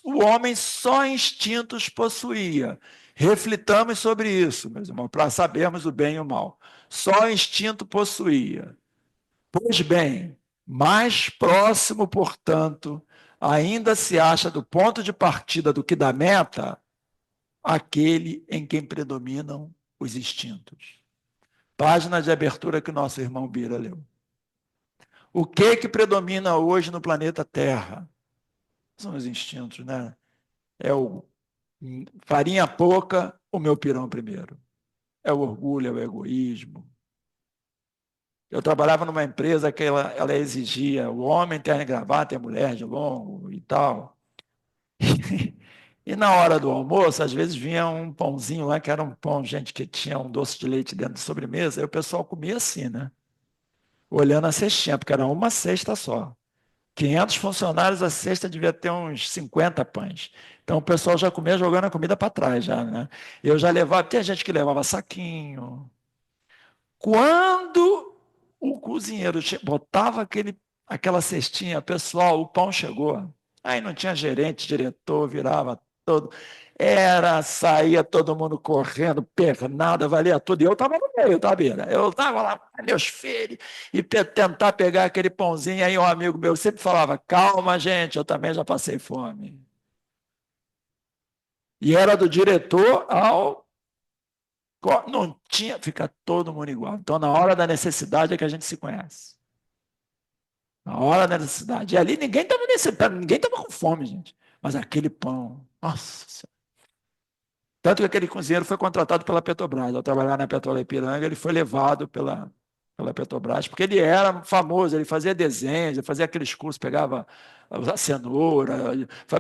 o homem só instintos possuía. Reflitamos sobre isso, meus irmãos, para sabermos o bem e o mal. Só instinto possuía. Pois bem, mais próximo, portanto, ainda se acha do ponto de partida do que da meta, aquele em quem predominam os instintos. Página de abertura que nosso irmão Bira leu. O que predomina hoje no planeta Terra? São os instintos, né? É o farinha pouca, o meu pirão primeiro. É o orgulho, é o egoísmo. Eu trabalhava numa empresa que ela exigia o homem terno e gravata e a mulher de longo e tal. E na hora do almoço, às vezes vinha um pãozinho lá, que era um pão, gente, que tinha um doce de leite dentro de sobremesa, e o pessoal comia assim, né? Olhando a cestinha, porque era uma cesta só. 500 funcionários, a cesta devia ter uns 50 pães. Então o pessoal já comia jogando a comida para trás, já, né? Eu já levava, tinha gente que levava saquinho. Quando o cozinheiro botava aquela cestinha, pessoal, o pão chegou. Aí não tinha gerente, diretor, virava todo. Saía todo mundo correndo, pernada, valia tudo. E eu estava no meio, tá, Bira? Eu estava lá com meus filhos e tentar pegar aquele pãozinho. Aí um amigo meu sempre falava: calma, gente, eu também já passei fome. E era do diretor ao. Não tinha, fica todo mundo igual. Então, na hora da necessidade é que a gente se conhece. Na hora da necessidade. E ali ninguém estava necessitando, ninguém estava com fome, gente. Mas aquele pão, nossa Senhora. Tanto que aquele cozinheiro foi contratado pela Petrobras. Ao trabalhar na Petrolina Ipiranga, ele foi levado pela Petrobras, porque ele era famoso, ele fazia desenhos, ele fazia aqueles cursos, pegava a cenoura,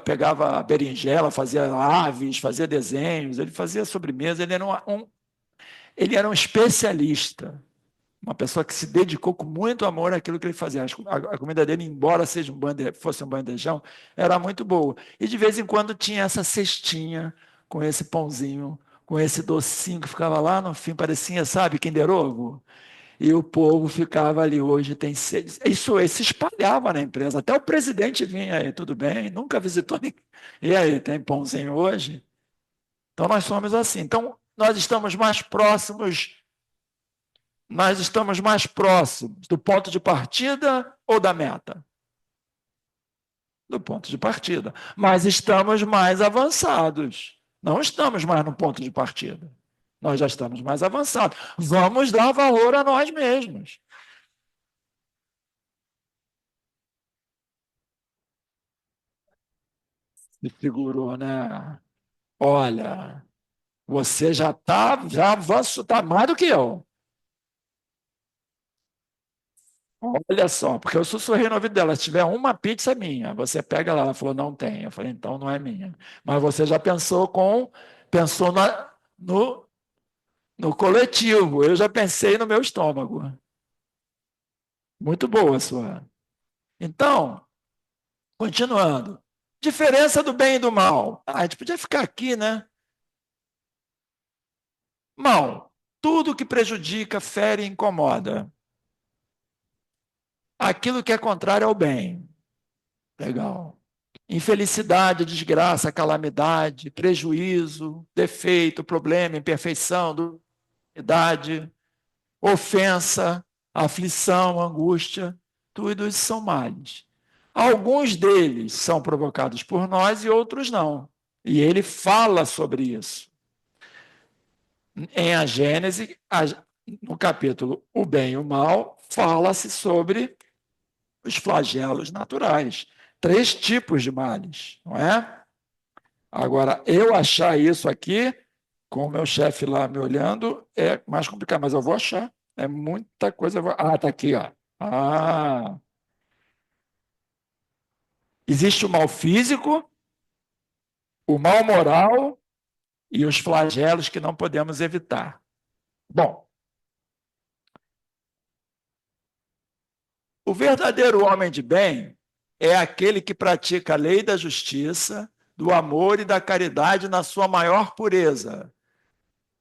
pegava a berinjela, fazia aves, fazia desenhos, ele fazia sobremesa, ele era um especialista. Uma pessoa que se dedicou com muito amor àquilo que ele fazia. A comida dele, embora fosse um bandejão, era muito boa. E de vez em quando tinha essa cestinha com esse pãozinho, com esse docinho que ficava lá no fim, parecia, sabe, Kinder Ovo. E o povo ficava ali, hoje tem sede. Isso se espalhava na empresa. Até o presidente vinha aí, tudo bem, nunca visitou ninguém. E aí, tem pãozinho hoje? Então nós somos assim. Então nós estamos mais próximos do ponto de partida ou da meta? Do ponto de partida. Mas estamos mais avançados. Não estamos mais no ponto de partida. Nós já estamos mais avançados. Vamos dar valor a nós mesmos. Se segurou, né? Olha, você já avançou, está mais do que eu. Olha só, porque eu sussurrei no ouvido dela, se tiver uma pizza é minha, você pega lá, ela falou, não tem. Eu falei, então não é minha. Mas você já pensou no coletivo, eu já pensei no meu estômago. Muito boa a sua. Então, continuando. Diferença do bem e do mal. Ah, a gente podia ficar aqui, né? Mal. Tudo que prejudica, fere e incomoda. Aquilo que é contrário ao bem. Legal. Infelicidade, desgraça, calamidade, prejuízo, defeito, problema, imperfeição, idade, ofensa, aflição, angústia, tudo isso são males. Alguns deles são provocados por nós e outros não. E ele fala sobre isso. Em a Gênese, no capítulo O Bem e o Mal, fala-se sobre os flagelos naturais. 3 tipos de males, não é? Agora, eu achar isso aqui, com o meu chefe lá me olhando, é mais complicado, mas eu vou achar. É muita coisa. Ah, tá aqui, ó. Ah, existe o mal físico, o mal moral e os flagelos que não podemos evitar. Bom, o verdadeiro homem de bem é aquele que pratica a lei da justiça, do amor e da caridade na sua maior pureza.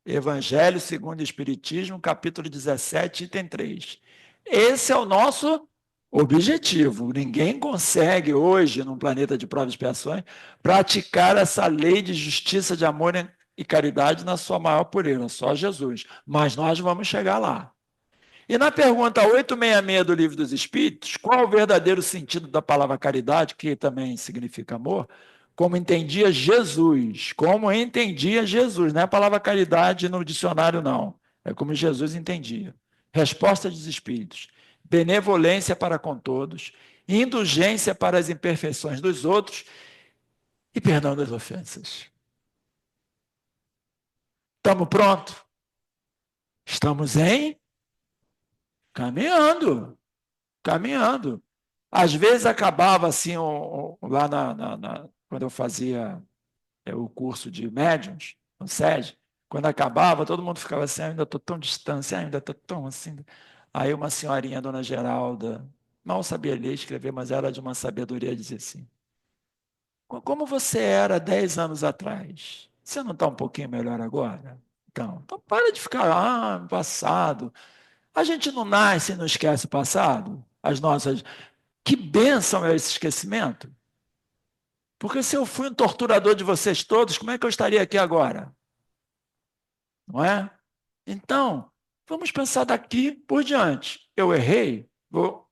Evangelho segundo o Espiritismo, capítulo 17, item 3. Esse é o nosso objetivo. Ninguém consegue hoje, num planeta de provas e expiações, praticar essa lei de justiça, de amor e caridade na sua maior pureza, só Jesus. Mas nós vamos chegar lá. E na pergunta 866 do Livro dos Espíritos, qual o verdadeiro sentido da palavra caridade, que também significa amor? Como entendia Jesus, como entendia Jesus, não é a palavra caridade no dicionário, não. É como Jesus entendia. Resposta dos Espíritos: benevolência para com todos, indulgência para as imperfeições dos outros e perdão das ofensas. Estamos prontos? Estamos caminhando. Caminhando. Às vezes acabava assim, lá quando eu fazia o curso de médiums, no SED, quando acabava, todo mundo ficava assim, ainda estou tão distante, ainda estou tão assim. Aí uma senhorinha, dona Geralda, mal sabia ler e escrever, mas era de uma sabedoria, dizia assim, como você era 10 anos atrás? Você não está um pouquinho melhor agora? Então para de ficar, no passado. A gente não nasce e não esquece o passado? As nossas Que bênção é esse esquecimento? Porque se eu fui um torturador de vocês todos, como é que eu estaria aqui agora? Não é? Então, vamos pensar daqui por diante. Eu errei, vou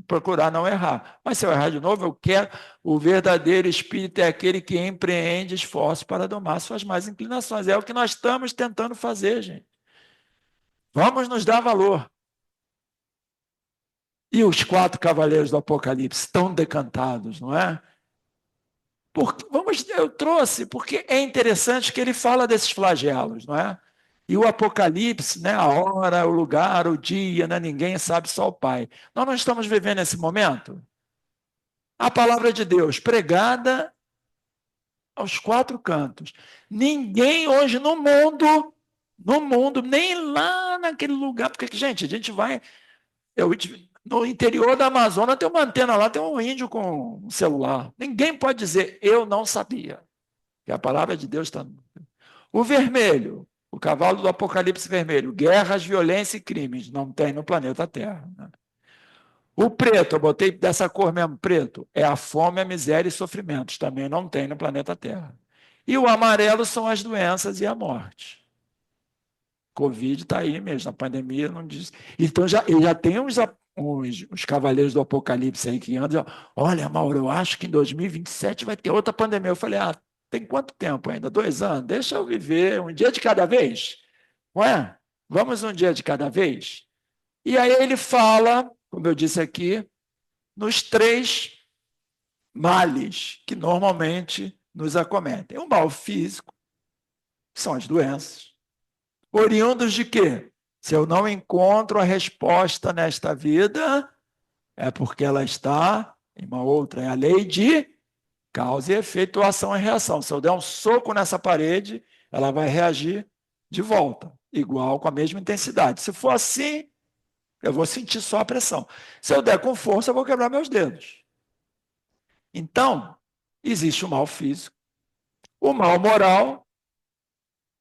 procurar não errar. Mas se eu errar de novo, eu quero. O verdadeiro espírito é aquele que empreende esforço para domar suas más inclinações. É o que nós estamos tentando fazer, gente. Vamos nos dar valor. E os 4 cavaleiros do Apocalipse estão decantados, não é? Eu trouxe, porque é interessante que ele fala desses flagelos, não é? E o Apocalipse, né, a hora, o lugar, o dia, né, ninguém sabe, só o Pai. Nós não estamos vivendo esse momento? A palavra de Deus pregada aos 4 cantos. Ninguém hoje no mundo, nem lá naquele lugar, porque, gente, a gente vai. No interior da Amazônia tem uma antena lá, tem um índio com um celular. Ninguém pode dizer, eu não sabia. Que a palavra de Deus está. O vermelho, o cavalo do Apocalipse vermelho, guerras, violência e crimes, não tem no planeta Terra. Né? O preto, eu botei dessa cor mesmo, preto, é a fome, a miséria e sofrimentos, também não tem no planeta Terra. E o amarelo são as doenças e a morte. Covid está aí mesmo, a pandemia não diz. Então já tem uns cavaleiros do Apocalipse aí que andam, olha, Mauro, eu acho que em 2027 vai ter outra pandemia. Eu falei, tem quanto tempo ainda? 2 anos? Deixa eu viver um dia de cada vez. Não é? Vamos um dia de cada vez? E aí ele fala, como eu disse aqui, nos 3 males que normalmente nos acometem. O mal físico, que são as doenças. Oriundos de quê? Se eu não encontro a resposta nesta vida, é porque ela está em uma outra. É a lei de causa e efeito, ação e reação. Se eu der um soco nessa parede, ela vai reagir de volta, igual, com a mesma intensidade. Se for assim, eu vou sentir só a pressão. Se eu der com força, eu vou quebrar meus dedos. Então, existe o mal físico, o mal moral,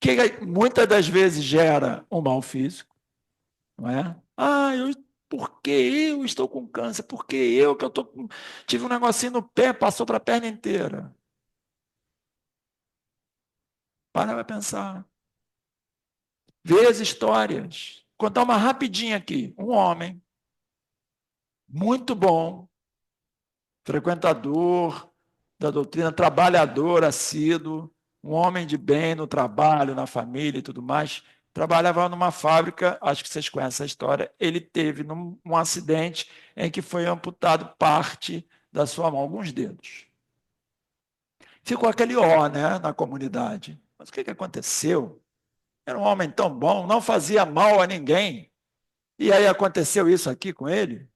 que muitas das vezes gera um mal físico, não é? Por que eu estou com câncer? Por que eu que eu tô tive um negocinho no pé, passou para a perna inteira? Para pensar. Vê as histórias. Vou contar uma rapidinha aqui. Um homem muito bom, frequentador da doutrina, trabalhador assíduo, um homem de bem no trabalho, na família e tudo mais, trabalhava numa fábrica, acho que vocês conhecem a história, ele teve um acidente em que foi amputado parte da sua mão, alguns dedos. Ficou aquele ó, né, na comunidade. Mas o que aconteceu? Era um homem tão bom, não fazia mal a ninguém. E aí aconteceu isso aqui com ele?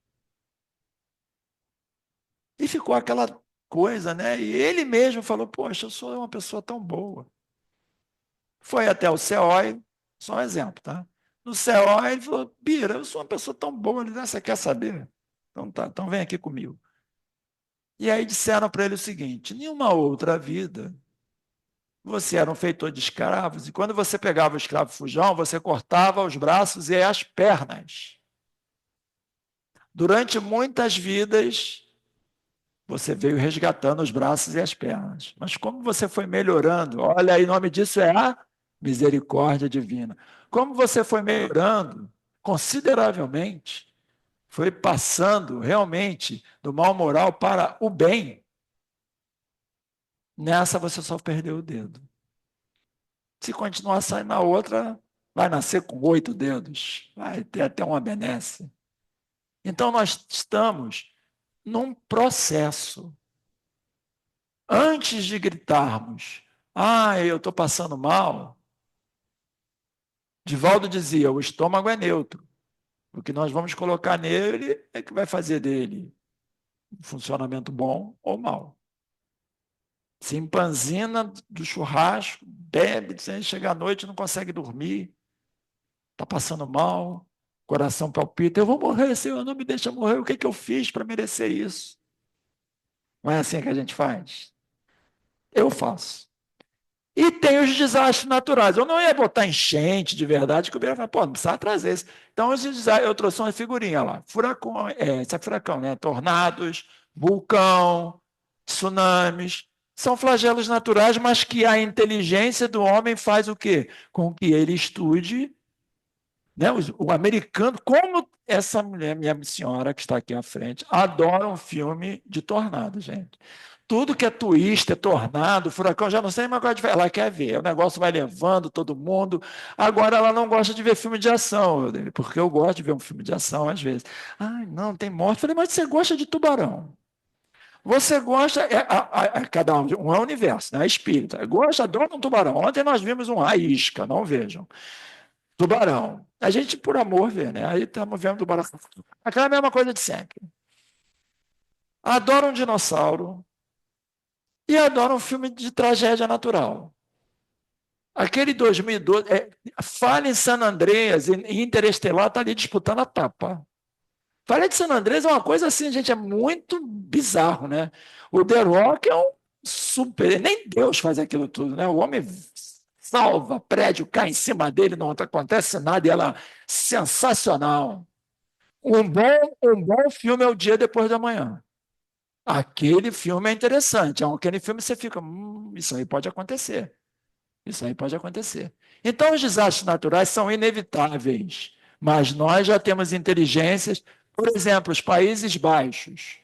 E ficou aquela coisa, né? E ele mesmo falou: poxa, eu sou uma pessoa tão boa. Foi até o CEOI, só um exemplo, tá? No CEOI, ele falou: Bira, eu sou uma pessoa tão boa. Ele disse: você quer saber? Então tá, então vem aqui comigo. E aí disseram para ele o seguinte: em uma outra vida, você era um feitor de escravos, e quando você pegava o escravo fujão, você cortava os braços e as pernas. Durante muitas vidas, você veio resgatando os braços e as pernas. Mas como você foi melhorando, olha aí, o nome disso é a misericórdia divina. Como você foi melhorando consideravelmente, foi passando realmente do mal moral para o bem, nessa você só perdeu o dedo. Se continuar saindo na outra, vai nascer com 8 dedos, vai ter até uma benesse. Então nós estamos num processo. Antes de gritarmos, eu estou passando mal, Divaldo dizia, o estômago é neutro. O que nós vamos colocar nele é que vai fazer dele um funcionamento bom ou mal. Se empanzina do churrasco, bebe, chega à noite não consegue dormir, está passando mal, coração palpita, eu vou morrer, Senhor, não me deixa morrer, o que, que eu fiz para merecer isso? Não é assim que a gente faz? Eu faço. E tem os desastres naturais. Eu não ia botar enchente de verdade, que o Beira fala, não precisava trazer isso. Então, os desastres, eu trouxe uma figurinha lá. Furacão, isso é furacão, né? Tornados, vulcão, tsunamis. São flagelos naturais, mas que a inteligência do homem faz o quê? Com que ele estude, né? O americano, como essa mulher, minha senhora que está aqui à frente, adora um filme de tornado, gente. Tudo que é twist, é tornado, furacão, já não sei mais qual é. Ela quer ver, o negócio vai levando todo mundo. Agora ela não gosta de ver filme de ação, porque eu gosto de ver um filme de ação às vezes. Não, tem morte. Falei, mas você gosta de tubarão? Você gosta, cada um é um universo, né? É espírita. Gosta, adora um tubarão. Ontem nós vimos a isca, não vejam. Tubarão. A gente, por amor, vê, né? Aí estamos vendo tubarão. Aquela mesma coisa de sempre. Adora um dinossauro, e adora um filme de tragédia natural. Aquele 2012, Falha em San Andreas e Interestelar está ali disputando a tapa. Falha de San Andreas é uma coisa assim, gente, é muito bizarro, né? O The Rock é um super, nem Deus faz aquilo tudo, né? O homem salva, prédio cai em cima dele, não acontece nada, e ela sensacional. Um bom filme é O Dia Depois da Manhã. Aquele filme é interessante. Aquele filme você fica, isso aí pode acontecer. Isso aí pode acontecer. Então, os desastres naturais são inevitáveis, mas nós já temos inteligências. Por exemplo, os Países Baixos.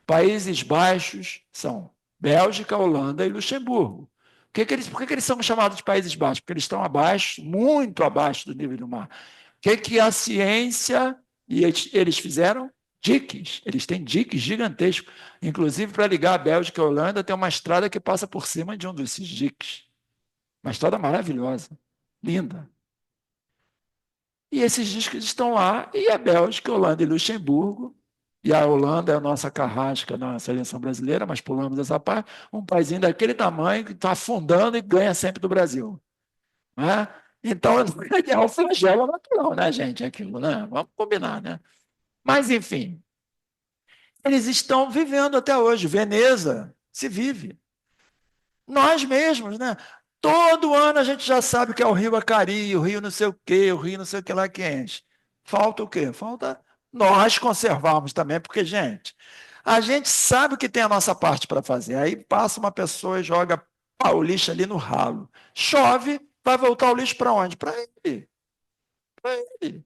Países Baixos são Bélgica, Holanda e Luxemburgo. Por que eles são chamados de Países Baixos? Porque eles estão abaixo, muito abaixo do nível do mar. O que a ciência e eles fizeram? Diques. Eles têm diques gigantescos. Inclusive, para ligar a Bélgica e a Holanda, tem uma estrada que passa por cima de um desses diques. Uma história maravilhosa, linda. E esses discos estão lá, e a Bélgica, Holanda e Luxemburgo E a Holanda é a nossa carrasca na seleção brasileira, mas pulamos essa parte. Um paísinho daquele tamanho que está afundando e ganha sempre do Brasil. Não é? Então, é o flagelo natural, né, gente? Aquilo, né? Vamos combinar, né? Mas, enfim, eles estão vivendo até hoje. Veneza se vive. Nós mesmos, né? Todo ano a gente já sabe que é o Rio Acari, o Rio não sei o quê, o Rio não sei o que lá que enche. Falta o quê? Falta nós conservarmos também, porque, gente, a gente sabe que tem a nossa parte para fazer. Aí passa uma pessoa e joga o lixo ali no ralo. Chove, vai voltar o lixo para onde? Para ele. Para ele.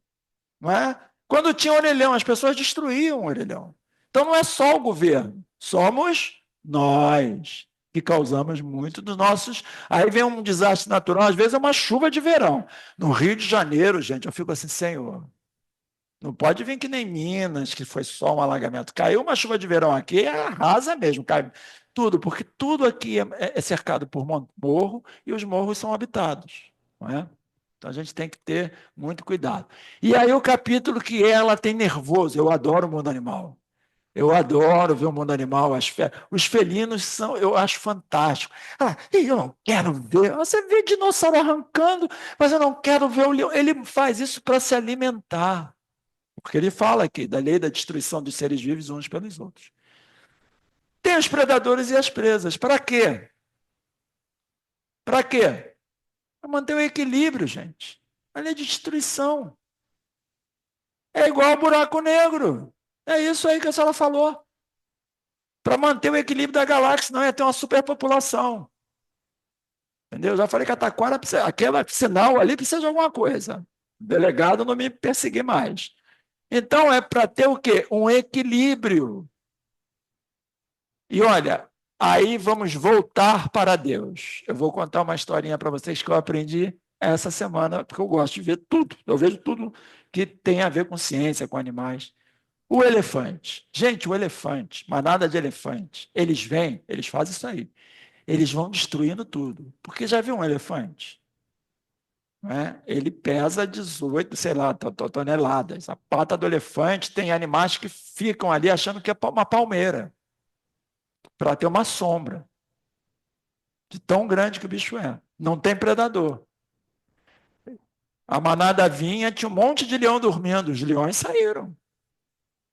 Não é? Quando tinha orelhão, as pessoas destruíam o orelhão. Então não é só o governo, somos nós que causamos muito dos nossos. Aí vem um desastre natural, às vezes é uma chuva de verão. No Rio de Janeiro, gente, eu fico assim, Senhor, não pode vir que nem Minas, que foi só um alagamento. Caiu uma chuva de verão aqui, arrasa mesmo, cai tudo, porque tudo aqui é cercado por morro e os morros são habitados, não é? Então a gente tem que ter muito cuidado. E aí o capítulo que ela tem nervoso, eu adoro o mundo animal. Eu adoro ver o mundo animal, os felinos são, eu acho fantástico. Eu não quero ver. Você vê dinossauro arrancando, mas eu não quero ver o leão. Ele faz isso para se alimentar. Porque ele fala aqui da lei da destruição dos seres vivos uns pelos outros. Tem os predadores e as presas. Para quê? Para quê? Para manter o equilíbrio, gente. A lei de destruição. É igual ao buraco negro. É isso aí que a senhora falou. Para manter o equilíbrio da galáxia, não ia ter uma superpopulação. Entendeu? Já falei que a taquara, aquele sinal ali precisa de alguma coisa. O delegado não me perseguir mais. Então, é para ter o quê? Um equilíbrio. E olha, aí vamos voltar para Deus. Eu vou contar uma historinha para vocês que eu aprendi essa semana, porque eu gosto de ver tudo. Eu vejo tudo que tem a ver com ciência, com animais. O elefante. Gente, o elefante, manada de elefante, eles vêm, eles fazem isso aí. Eles vão destruindo tudo. Porque já viu um elefante? Não é? Ele pesa 18, sei lá, toneladas. A pata do elefante tem animais que ficam ali achando que é uma palmeira, para ter uma sombra, de tão grande que o bicho é. Não tem predador. A manada vinha, tinha um monte de leão dormindo, os leões saíram.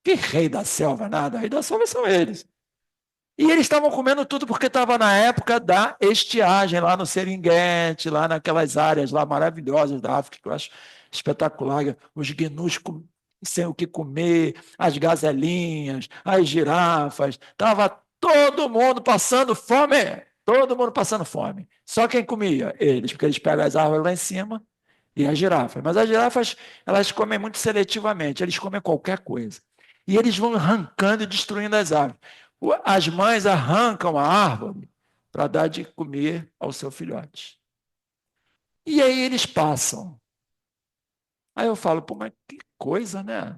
Que rei da selva, nada, rei da selva são eles. E eles estavam comendo tudo porque estava na época da estiagem, lá no Serengeti, lá naquelas áreas lá maravilhosas da África, que eu acho espetacular. Os gnus sem o que comer, as gazelinhas, as girafas. Estava todo mundo passando fome. Todo mundo passando fome. Só quem comia? Eles, porque eles pegam as árvores lá em cima e as girafas. Mas as girafas, elas comem muito seletivamente, eles comem qualquer coisa. E eles vão arrancando e destruindo as árvores. As mães arrancam a árvore para dar de comer ao seu filhote. E aí eles passam. Aí eu falo, pô, mas que coisa, né?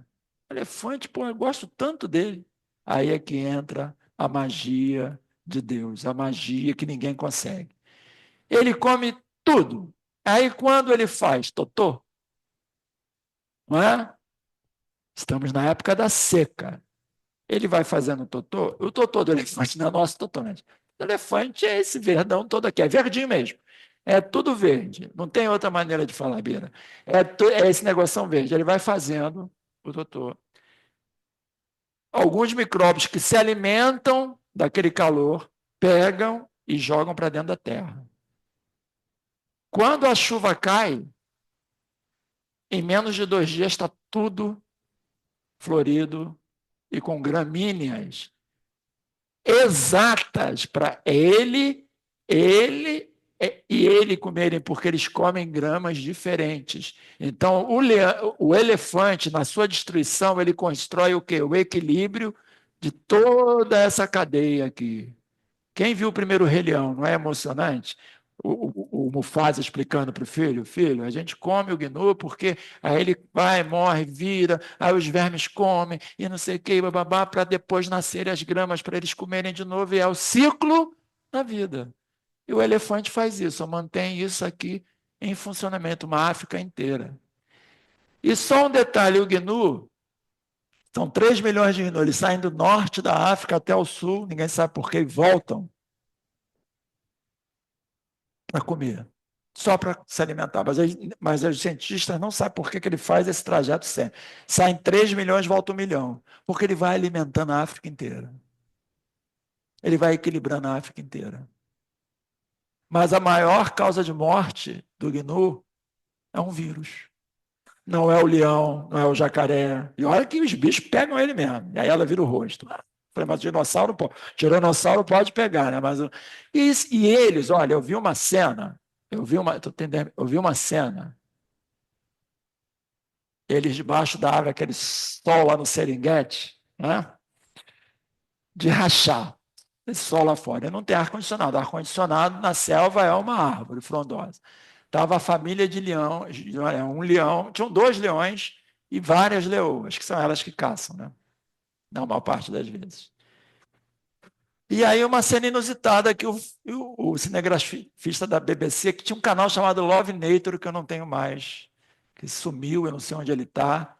Elefante, pô, eu gosto tanto dele. Aí é que entra a magia de Deus, a magia que ninguém consegue. Ele come tudo. Aí quando ele faz totô, não é? Estamos na época da seca. Ele vai fazendo totô. O totô do elefante não é nosso totô, né? O elefante é esse verdão todo aqui, é verdinho mesmo. É tudo verde. Não tem outra maneira de falar, Bira. É esse negocinho verde. Ele vai fazendo o totô. Alguns micróbios que se alimentam daquele calor pegam e jogam para dentro da terra. Quando a chuva cai, em menos de 2 dias está tudo florido e com gramíneas exatas para e ele comerem, porque eles comem gramas diferentes. Então, o elefante, na sua destruição, ele constrói o quê? O equilíbrio de toda essa cadeia aqui. Quem viu o primeiro Rei Leão, não é emocionante? O Mufasa explicando para o filho, filho, a gente come o gnu porque aí ele vai, morre, vira, aí os vermes comem e não sei o que, bababá, para depois nascerem as gramas para eles comerem de novo, e é o ciclo da vida. E o elefante faz isso, mantém isso aqui em funcionamento, uma África inteira. E só um detalhe, o gnu, São 3 milhões de gnu. Eles saem do norte da África até o sul, ninguém sabe por quê, e voltam para comer, só para se alimentar. Mas os cientistas não sabem por que ele faz esse trajeto sempre. Saem 3 milhões, volta 1 milhão. Porque ele vai alimentando a África inteira. Ele vai equilibrando a África inteira. Mas a maior causa de morte do gnu é um vírus. Não é o leão, não é o jacaré. E olha que os bichos pegam ele mesmo. E aí ela vira o rosto. Falei, mas tiranossauro pode pegar, né? Mas, e eles, olha, eu vi uma cena, eu vi uma cena, eles debaixo da árvore, aquele sol lá no Serengeti, né? De rachar. Esse sol lá fora. Não tem ar-condicionado. Ar-condicionado na selva é uma árvore frondosa. Estava a família de leão, um leão, tinham 2 leões e várias leoas, que são elas que caçam, né? Na maior parte das vezes. E aí uma cena inusitada que o cinegrafista da BBC, que tinha um canal chamado Love Nature, que eu não tenho mais, que sumiu, eu não sei onde ele está,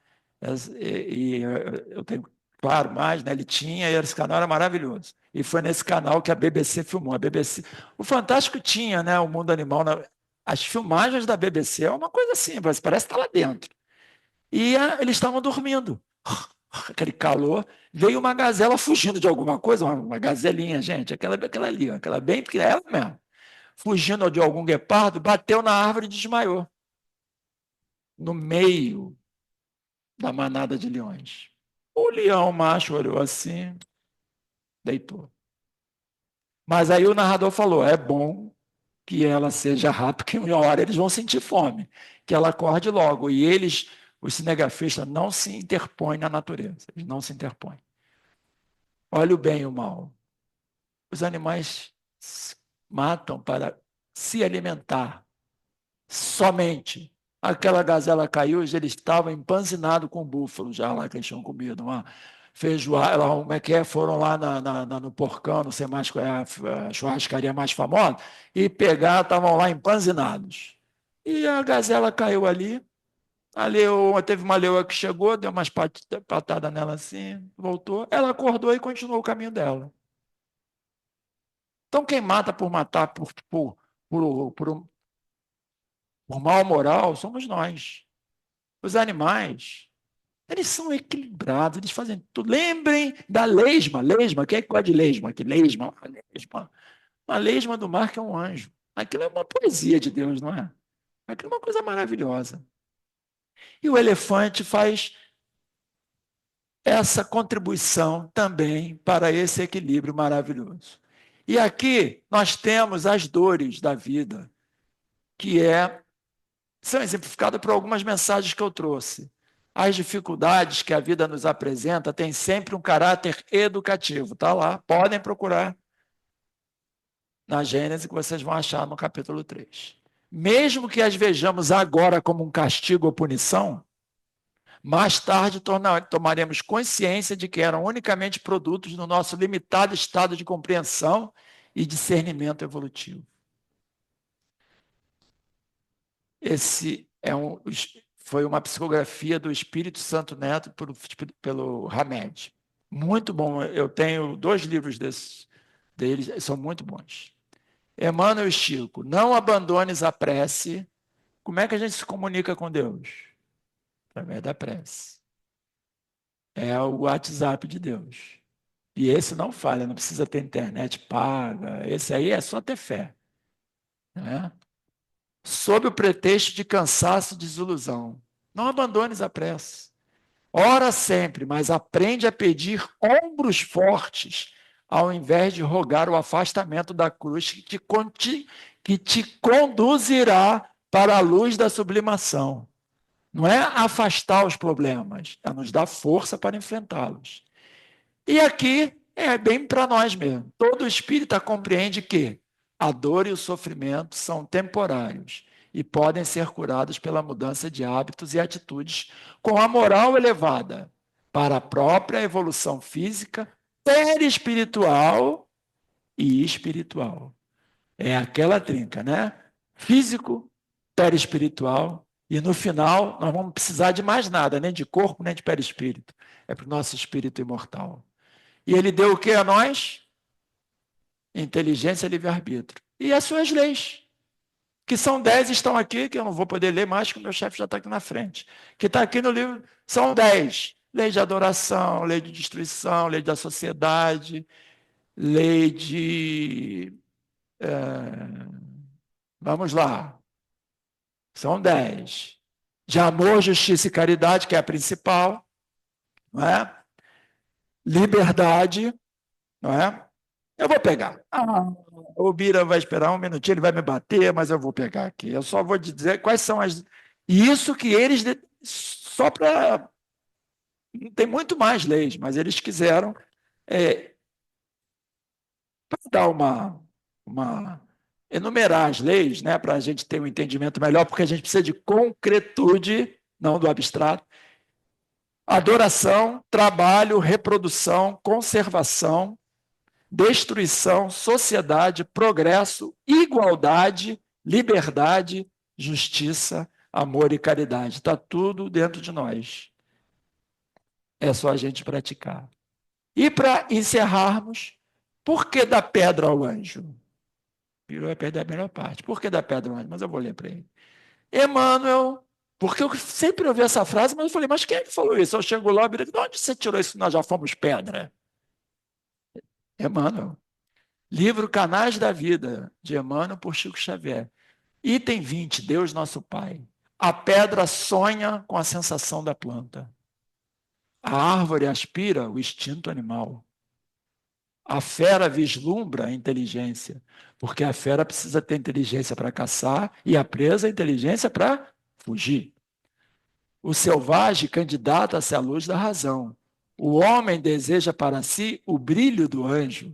e eu tenho, claro, mais, né? Ele tinha, e esse canal era maravilhoso. E foi nesse canal que a BBC filmou. A BBC, o Fantástico tinha, né? O Mundo Animal, as filmagens da BBC é uma coisa assim, parece estar lá dentro. E eles estavam dormindo. Aquele calor, veio uma gazela fugindo de alguma coisa, uma gazelinha, gente, aquela ali, aquela bem pequena, ela mesmo, fugindo de algum guepardo, bateu na árvore e desmaiou, no meio da manada de leões. O leão macho olhou assim, deitou. Mas aí o narrador falou, é bom que ela seja rápida, porque uma hora eles vão sentir fome, que ela acorde logo. E eles, os cinegrafistas, não se interpõem na natureza, eles não se interpõem. Olha o bem e o mal. Os animais matam para se alimentar somente. Aquela gazela caiu, eles estavam empanzinados com búfalo, já lá que eles tinham comido uma feijoada, como é que é? Foram lá no Porcão, não sei mais qual é a churrascaria mais famosa, e pegaram, estavam lá empanzinados. E a gazela caiu ali, teve uma leoa que chegou, deu umas patadas nela assim, voltou, ela acordou e continuou o caminho dela. Então, quem mata por matar por mal moral somos nós. Os animais, eles são equilibrados, eles fazem tudo. Lembrem da lesma. Lesma, quem é que gosta de lesma? Que lesma, lesma. Uma lesma do mar que é um anjo. Aquilo é uma poesia de Deus, não é? Aquilo é uma coisa maravilhosa. E o elefante faz essa contribuição também para esse equilíbrio maravilhoso. E aqui nós temos as dores da vida, que são exemplificadas por algumas mensagens que eu trouxe. As dificuldades que a vida nos apresenta têm sempre um caráter educativo. Está lá, podem procurar na Gênesis, que vocês vão achar no capítulo 3. Mesmo que as vejamos agora como um castigo ou punição, mais tarde tomaremos consciência de que eram unicamente produtos do nosso limitado estado de compreensão e discernimento evolutivo. Esse foi uma psicografia do Espírito Santo Neto pelo Hamed. Muito bom. Eu tenho 2 livros deles, são muito bons. Emmanuel e Chico, não abandones a prece. Como é que a gente se comunica com Deus? Através da prece. É o WhatsApp de Deus. E esse não falha, não precisa ter internet paga. Esse aí é só ter fé. Né? Sob o pretexto de cansaço e desilusão. Não abandones a prece. Ora sempre, mas aprende a pedir ombros fortes, ao invés de rogar o afastamento da cruz que te conduzirá para a luz da sublimação. Não é afastar os problemas, é nos dar força para enfrentá-los. E aqui é bem para nós mesmo. Todo espírita compreende que a dor e o sofrimento são temporários e podem ser curados pela mudança de hábitos e atitudes com a moral elevada para a própria evolução física, perispiritual e espiritual. É aquela trinca, né? Físico, perispiritual e no final nós vamos precisar de mais nada, nem de corpo, nem de perispírito. é para o nosso espírito imortal. E ele deu o que a nós? Inteligência e livre-arbítrio. E as suas leis, que são 10, estão aqui, que eu não vou poder ler mais, que o meu chefe já está aqui na frente. Que está aqui no livro, são 10. Lei de adoração, lei de destruição, lei da sociedade, lei de... vamos lá. São 10. De amor, justiça e caridade, que é a principal, não é? Liberdade, não é? Eu vou pegar. O Bira vai esperar um minutinho, ele vai me bater, mas eu vou pegar aqui. Eu só vou te dizer quais são as... Isso que eles... Só para... Tem muito mais leis, mas eles quiseram para dar enumerar as leis, né, para a gente ter um entendimento melhor, porque a gente precisa de concretude, não do abstrato. Adoração, trabalho, reprodução, conservação, destruição, sociedade, progresso, igualdade, liberdade, justiça, amor e caridade. Está tudo dentro de nós. É só a gente praticar. E para encerrarmos, por que da pedra ao anjo? Virou a perder a melhor parte. Por que da pedra ao anjo? Mas eu vou ler para ele. Emmanuel, porque eu sempre ouvi essa frase, mas eu falei, mas quem é que falou isso? Eu chego lá e digo, de onde você tirou isso? Nós já fomos pedra. Emmanuel. Livro Canais da Vida, de Emmanuel por Chico Xavier. Item 20, Deus Nosso Pai. A pedra sonha com a sensação da planta. A árvore aspira o instinto animal. A fera vislumbra a inteligência, porque a fera precisa ter inteligência para caçar e a presa inteligência para fugir. O selvagem candidata-se à luz da razão. O homem deseja para si o brilho do anjo.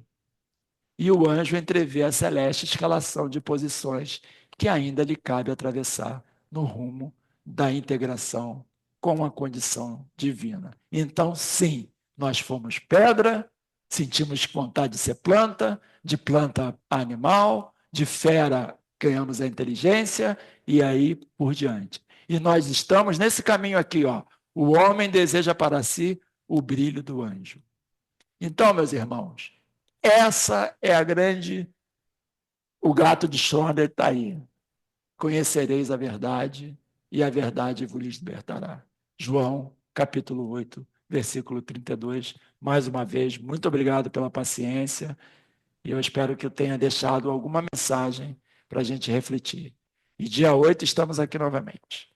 E o anjo entrevê a celeste escalação de posições que ainda lhe cabe atravessar no rumo da integração com a condição divina. Então, sim, nós fomos pedra, sentimos vontade de ser planta, de planta animal, de fera ganhamos a inteligência e aí por diante. E nós estamos nesse caminho aqui, ó. O homem deseja para si o brilho do anjo. Então, meus irmãos, essa é a grande... O gato de Schrödinger está aí. Conhecereis a verdade e a verdade vos libertará. João, capítulo 8, versículo 32. Mais uma vez, muito obrigado pela paciência e eu espero que eu tenha deixado alguma mensagem para a gente refletir. E dia 8 estamos aqui novamente.